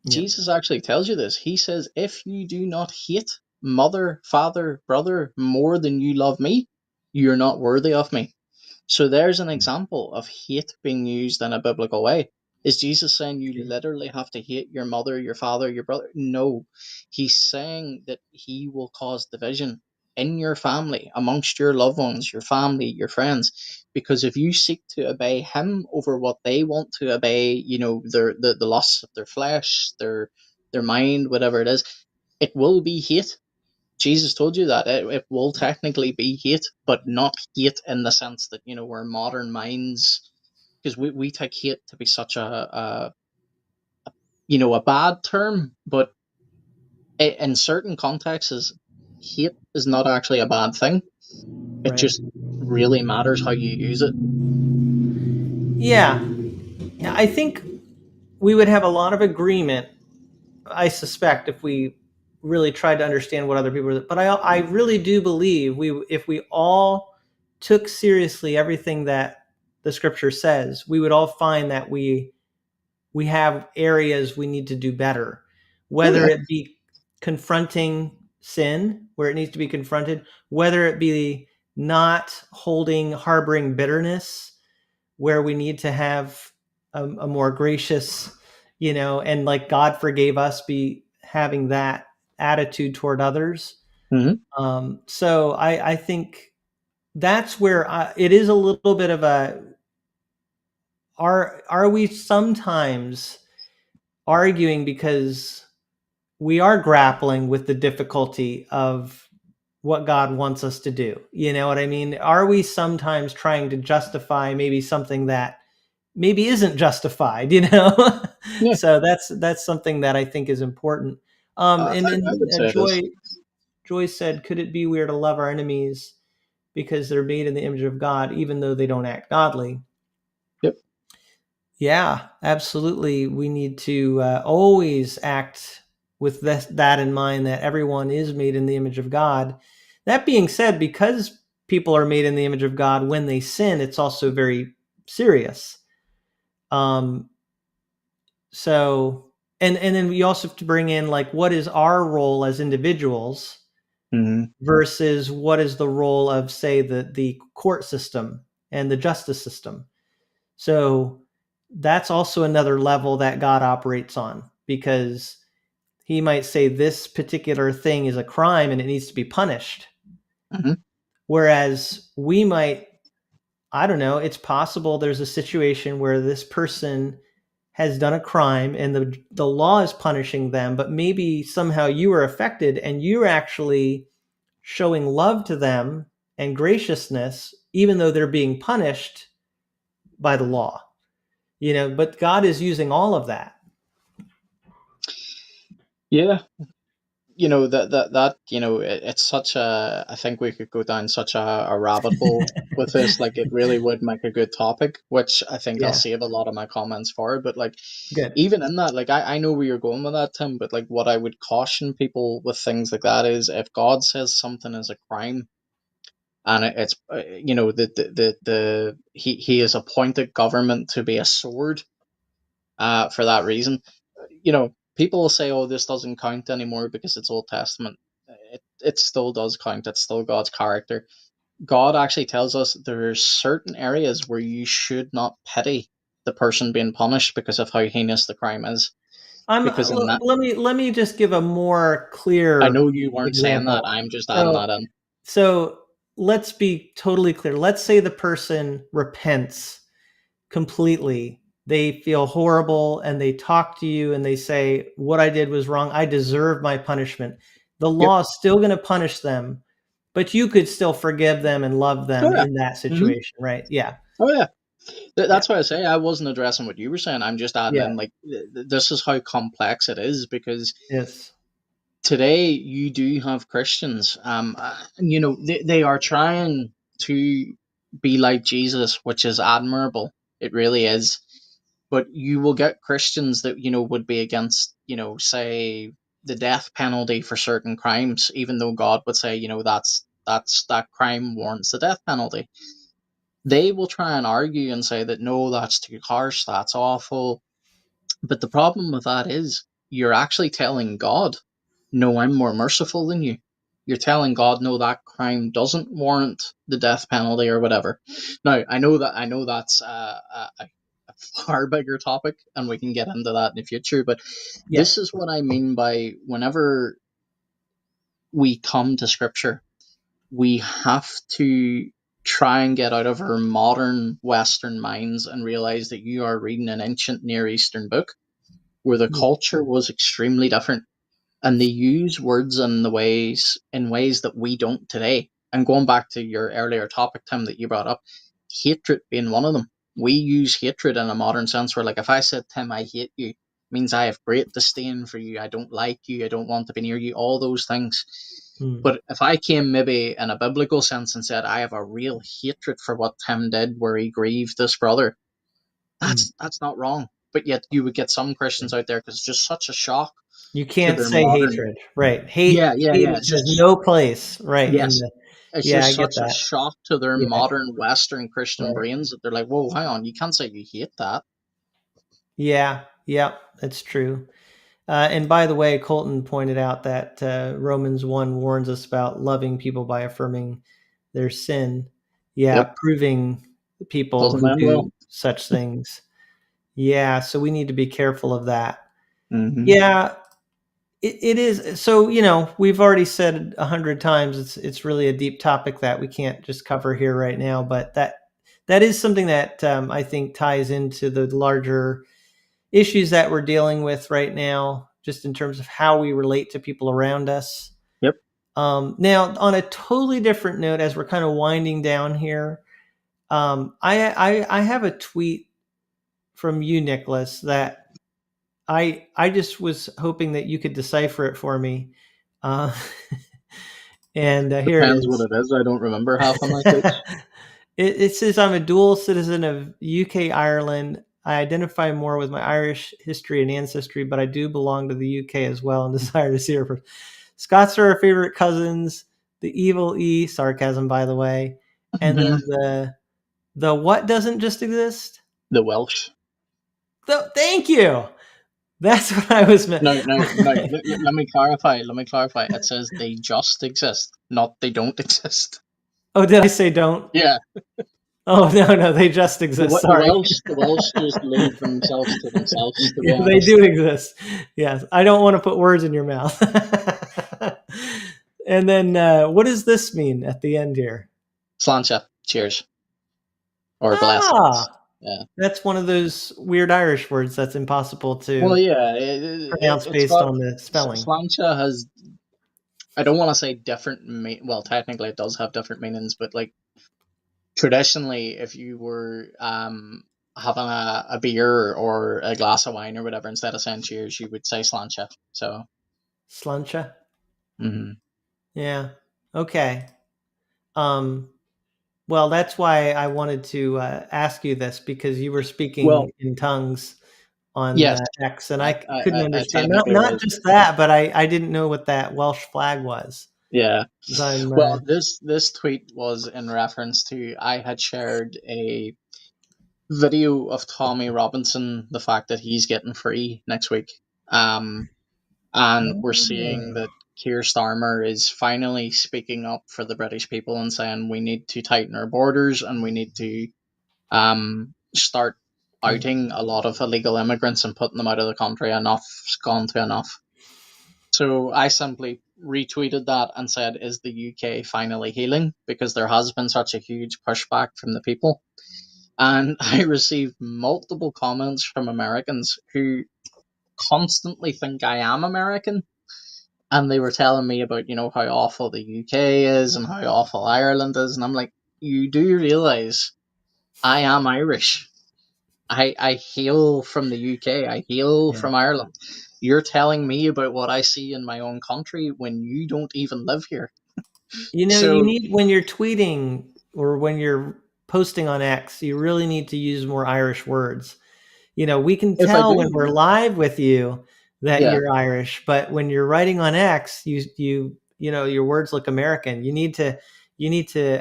Yeah. Jesus actually tells you this. He says, if you do not hate mother, father, brother more than you love me, you're not worthy of me. So there's an example of hate being used in a biblical way. Is Jesus saying you literally have to hate your mother, your father, your brother? No. He's saying that he will cause division in your family, amongst your loved ones, your family, your friends. Because if you seek to obey him over what they want to obey, the lusts of their flesh, their mind, whatever it is, it will be hate. Jesus told you that it will technically be hate, but not hate in the sense that we're modern minds, because we take hate to be such a bad term, but in certain contexts, hate is not actually a bad thing. It Right. just really matters how you use it. Yeah. I think we would have a lot of agreement, I suspect, if we really tried to understand what other people are. But I really do believe if we all took seriously everything that the scripture says, we would all find that we have areas we need to do better, Oh whether yeah. it be confronting sin where it needs to be confronted, whether it be not harboring bitterness where we need to have a more gracious, and like God forgave us, be having that attitude toward others. So I think that's where it is a little bit of are we sometimes arguing because we are grappling with the difficulty of what God wants us to do? You know what I mean? Are we sometimes trying to justify maybe something that maybe isn't justified, Yeah. So that's something that I think is important. And then I would say it is. Joy said, could it be we're to love our enemies because they're made in the image of God, even though they don't act godly? Yep. Yeah, absolutely. We need to always act with that in mind, that everyone is made in the image of God. That being said, because people are made in the image of God, when they sin, it's also very serious. So, and then we also have to bring in, like, what is our role as individuals versus what is the role of, say, the court system and the justice system. So that's also another level that God operates on, because he might say this particular thing is a crime and it needs to be punished. Whereas we might, I don't know, it's possible there's a situation where this person has done a crime and the law is punishing them, but maybe somehow you were affected and you're actually showing love to them and graciousness, even though they're being punished by the law. But God is using all of that. Yeah. It's such a, I think we could go down such a rabbit hole with this. Like, it really would make a good topic, which I think I'll Yeah, save a lot of my comments for. But like, good. even in that, like, I know where you're going with that, Tim, but like, what I would caution people with things like that is, if God says something is a crime, and it's he has appointed government to be a sword for that reason. People will say, oh, this doesn't count anymore because it's Old Testament. It still does count. It's still God's character. God actually tells us there are certain areas where you should not pity the person being punished because of how heinous the crime is. Because in that, Let me just give a more I clear know you weren't saying that. example. I'm just adding So, that in. so let's be totally clear. Let's say the person repents completely. They feel horrible and they talk to you and they say, what I did was wrong. I deserve my punishment. The Yep. law is still going to punish them, but you could still forgive them and love Oh them yeah. in that Hmm. situation, right? Yeah. Oh yeah. Yeah. That's why I say I wasn't addressing what you were saying. I'm just adding Yeah. in, like, this is how complex it is, because Yes. today you do have Christians, they are trying to be like Jesus, which is admirable. It really is. But you will get Christians that, would be against, say, the death penalty for certain crimes, even though God would say, that crime warrants the death penalty. They will try and argue and say that, no, that's too harsh, that's awful. But the problem with that is, you're actually telling God, no, I'm more merciful than you. You're telling God, no, that crime doesn't warrant the death penalty or whatever. Now, I know that's a far bigger topic, and we can get into that in the future. But Yeah. this is what I mean by whenever we come to Scripture, we have to try and get out of our modern Western minds and realize that you are reading an ancient Near Eastern book where the culture was extremely different, and they use words in ways that we don't today. And going back to your earlier topic, Tim, that you brought up, hatred being one of them. We use hatred in a modern sense where, like, if I said, Tim, I hate you, means I have great disdain for you, I don't like you, I don't want to be near you, all those things. But if I came maybe in a biblical sense and said, I have a real hatred for what Tim did where he grieved this brother, that's not wrong. But yet you would get some Christians out there because it's just such a shock. You can't say modern... hatred, right? Hate, yeah. Hate has no place, right? Yes. It's just I get such a that. shock to their modern Western Christian Right. brains that they're like, whoa, hang on, you can't say you hate that. Yeah, that's true. And by the way, Colton pointed out that Romans 1 warns us about loving people by affirming their sin. Yeah, Yep. proving people Doesn't who end do well. such things. Yeah, so we need to be careful of that. Mm-hmm. Yeah, it is. So, we've already said 100 times, it's really a deep topic that we can't just cover here right now, but that is something that I think ties into the larger issues that we're dealing with right now, just in terms of how we relate to people around us. Yep. Now, on a totally different note, as we're kind of winding down here, I have a tweet from you, Nicholas, that I just was hoping that you could decipher it for me. And here it Depends is. what it is. I don't remember half of my tweets. It says, I'm a dual citizen of UK, Ireland. I identify more with my Irish history and ancestry, but I do belong to the UK as well and desire to see her. Scots are our favorite cousins. The evil E, sarcasm, by the way. And then the what doesn't just exist? The Welsh. Thank you. That's what I was meant. No. Let me clarify. It says they just exist, not they don't exist. Oh, did I say don't? Yeah. Oh, no, they just exist. Sorry. The Welsh just leave themselves to themselves, to be honest. They do exist. Yes. I don't want to put words in your mouth. And then what does this mean at the end here? Sláinte. Cheers. Or blessings. Yeah. That's one of those weird Irish words that's impossible to pronounce based on the spelling. Sláinte has, I don't want to say different, well, technically it does have different meanings, but like traditionally, if you were having a beer or a glass of wine or whatever, instead of saying cheers, you would say sláinte. So Sláinte? Mm-hmm. Yeah. Okay. Well, that's why I wanted to ask you this, because you were speaking in tongues on X, and I couldn't understand. Not just that, but I didn't know what that Welsh flag was. Yeah. Well, this tweet was in reference to, I had shared a video of Tommy Robinson, the fact that he's getting free next week. And we're seeing that Keir Starmer is finally speaking up for the British people and saying we need to tighten our borders and we need to start outing a lot of illegal immigrants and putting them out of the country. Enough's gone to enough. So I simply retweeted that and said, is the UK finally healing? Because there has been such a huge pushback from the people. And I received multiple comments from Americans who constantly think I am American. And they were telling me about, how awful the UK is and how awful Ireland is. And I'm like, you do realize I am Irish. I hail from the UK. I hail from Ireland. You're telling me about what I see in my own country when you don't even live here. You need, when you're tweeting or when you're posting on X, you really need to use more Irish words. We can tell when we're live with you that you're Irish, but when you're writing on X, your words look American. You need to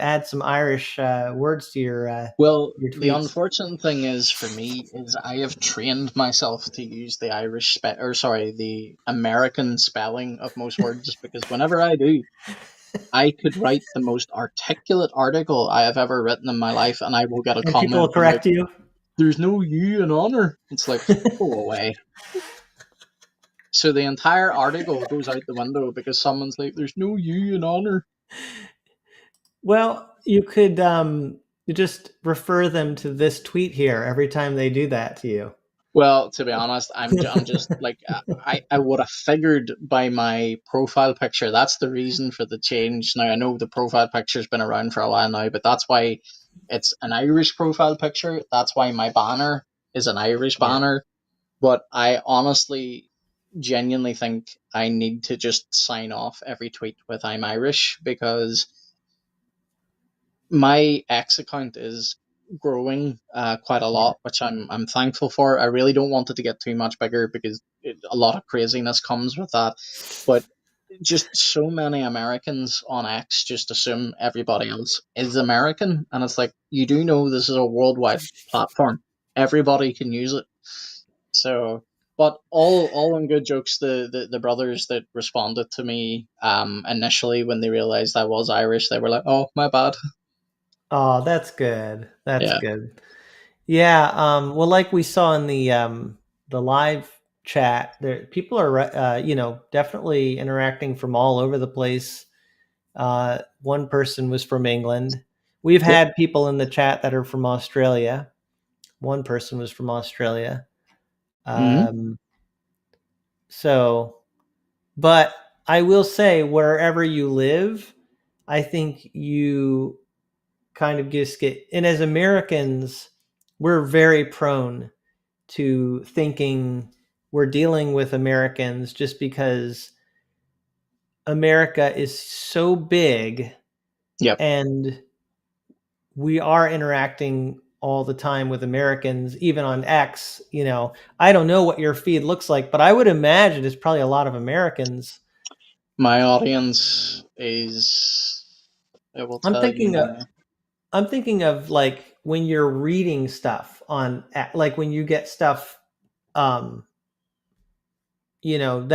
add some Irish words to your your tweets. The unfortunate thing is for me is I have trained myself to use the the American spelling of most words, because whenever I do, I could write the most articulate article I have ever written in my life, and I will get a And people will comment like, correct you. "There's no you in honor." It's like, go away. So the entire article goes out the window because someone's like, "There's no you in honor." Well, you could just refer them to this tweet here every time they do that to you. Well, to be honest, I'm just like, I would have figured by my profile picture. That's the reason for the change. Now I know the profile picture's been around for a while now, but that's why it's an Irish profile picture. That's why my banner is an Irish Yeah. banner. But I honestly, genuinely think I need to just sign off every tweet with "I'm Irish" because my X account is growing quite a lot, which I'm thankful for. I really don't want it to get too much bigger because a lot of craziness comes with that. But just so many Americans on X just assume everybody else is American, and it's like, you do know this is a worldwide platform. Everybody can use it. So, but all in good jokes. The brothers that responded to me initially when they realized I was Irish, they were like, "Oh, my bad." Oh, that's good. That's Yeah. good. Yeah. Well, like we saw in the live chat, there people are definitely interacting from all over the place. One person was from England. We've Yep. had people in the chat that are from Australia. One person was from Australia. Mm-hmm. So, but I will say, wherever you live, I think you kind of just get, and as Americans, we're very prone to thinking we're dealing with Americans just because America is so big Yep. and we are interacting all the time with Americans, even on X. I don't know what your feed looks like, but I would imagine it's probably a lot of Americans. My audience is, I will I'm tell you thinking of, now. I'm thinking of like when you're reading stuff on, like when you get stuff, that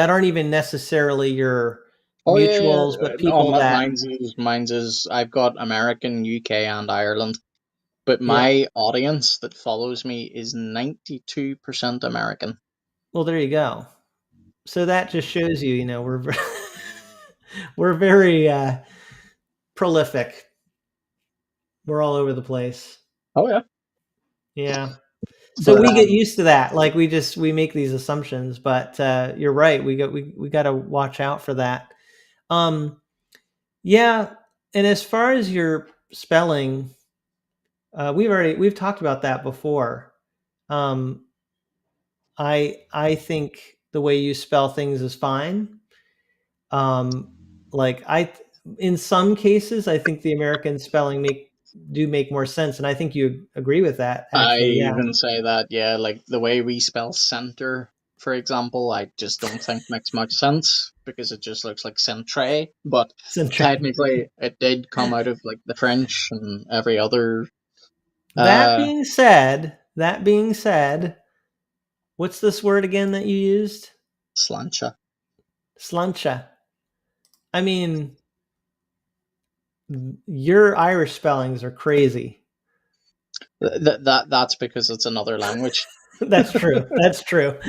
aren't even necessarily your Oh yeah, yeah. mutuals, but No, people that, mine's is I've got American, UK, and Ireland, but yeah. my audience that follows me is 92% American. Well, there you go. So that just shows you, we're we're very prolific. We're all over the place. Oh yeah. Yeah. So But we get used to that. Like we make these assumptions, but you're right. We got to watch out for that. Yeah. And as far as your spelling, we've talked about that before. Um, I think the way you spell things is fine. Like in some cases, I think the American spelling make more sense, and I think you agree with that. I Actually, yeah. even say that, yeah, like the way we spell center, for example, I just don't think makes much sense because it just looks like centre. But technically, it did come out of like the French and every other. That being said, what's this word again that you used? Slancha. Slancha. I mean, your Irish spellings are crazy. That's because it's another language. That's true. That's true.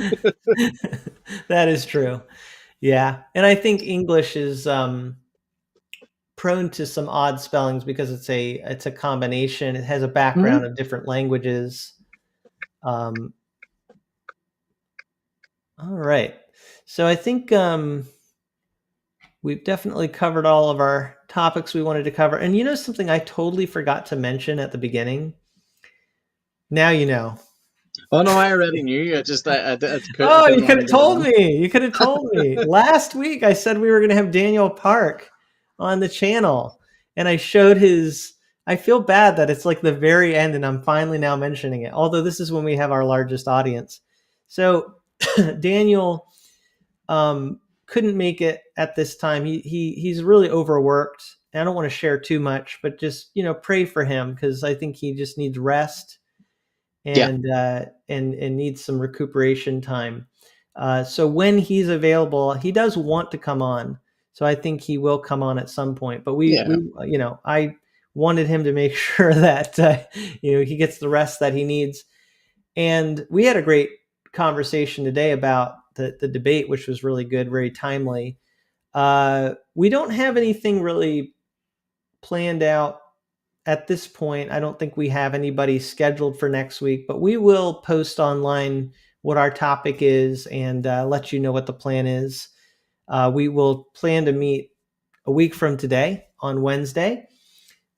That is true. Yeah, and I think English is prone to some odd spellings because it's a combination. It has a background of different languages. All right. So I think we've definitely covered all of our topics we wanted to cover. And something I totally forgot to mention at the beginning? Now you know. Oh no, I already knew. I just I Oh, didn't you could want to have get it told in. me. You could have told me. Last week I said we were going to have Daniel Park on the channel, and I showed his. I feel bad that it's like the very end, and I'm finally now mentioning it. Although this is when we have our largest audience. So Daniel couldn't make it at this time. He's really overworked. I don't want to share too much, but just pray for him because I think he just needs rest Yeah. and needs some recuperation time. So when he's available, he does want to come on. So I think he will come on at some point. But we you know, I wanted him to make sure that you know, he gets the rest that he needs. And we had a great conversation today about the debate, which was really good, very timely. We don't have anything really planned out at this point. I don't think we have anybody scheduled for next week, but we will post online what our topic is and let you know what the plan is. We will plan to meet a week from today on Wednesday.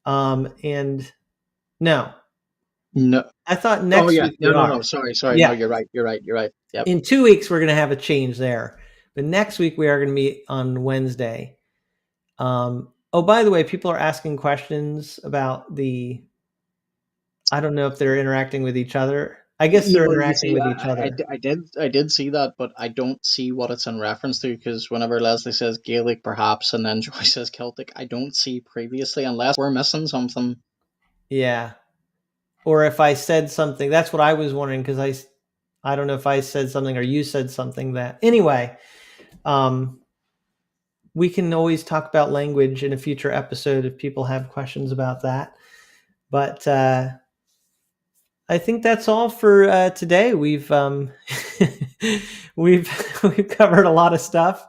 And no, I thought next week. No. Sorry. Yeah. No, you're right. Yep. In 2 weeks, we're going to have a change there. But next week, we are going to meet on Wednesday. Oh, by the way, people are asking questions about the, I don't know if they're interacting with each other. I guess they're interacting with each other. I did see that, but I don't see what it's in reference to, because whenever Leslie says Gaelic perhaps and then Joy says Celtic, I don't see previously, unless we're missing something. Yeah. Or if I said something, that's what I was wondering, because I don't know if I said something or you said something that, anyway, we can always talk about language in a future episode if people have questions about that. But I think that's all for today. We've we've covered a lot of stuff,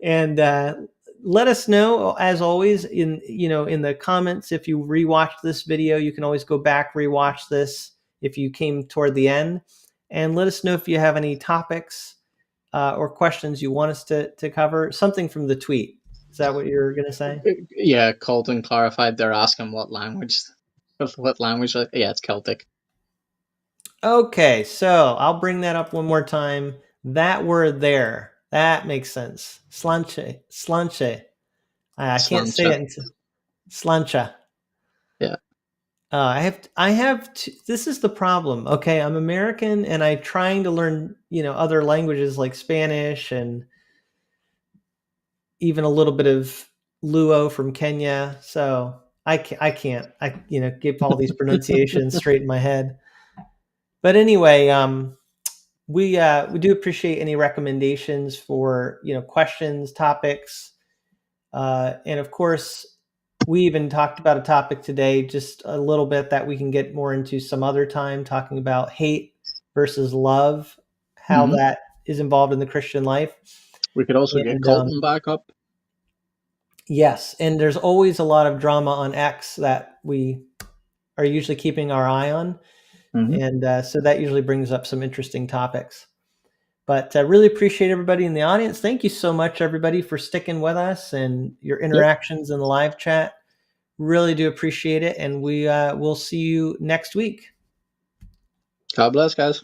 and let us know, as always, in the comments. If you rewatched this video, you can always go back, rewatch this if you came toward the end, and let us know if you have any topics or questions you want us to cover. Something from the tweet. Is that what you're going to say? Yeah, Colton clarified. They're asking what language. Yeah, it's Celtic. Okay, so I'll bring that up one more time. That word there, that makes sense. Slanche. I can't say it. Slancha. Yeah. I have. This is the problem. Okay, I'm American, and I'm trying to learn, other languages like Spanish and even a little bit of Luo from Kenya. So I can't. Give all these pronunciations straight in my head. But anyway, we do appreciate any recommendations for questions, topics, and of course, we even talked about a topic today, just a little bit, that we can get more into some other time, talking about hate versus love, how that is involved in the Christian life. We could also get Colton back up. Yes, and there's always a lot of drama on X that we are usually keeping our eye on. And so that usually brings up some interesting topics. But I really appreciate everybody in the audience. Thank you so much, everybody, for sticking with us and your interactions in the live chat. Really do appreciate it. And we will see you next week. God bless, guys.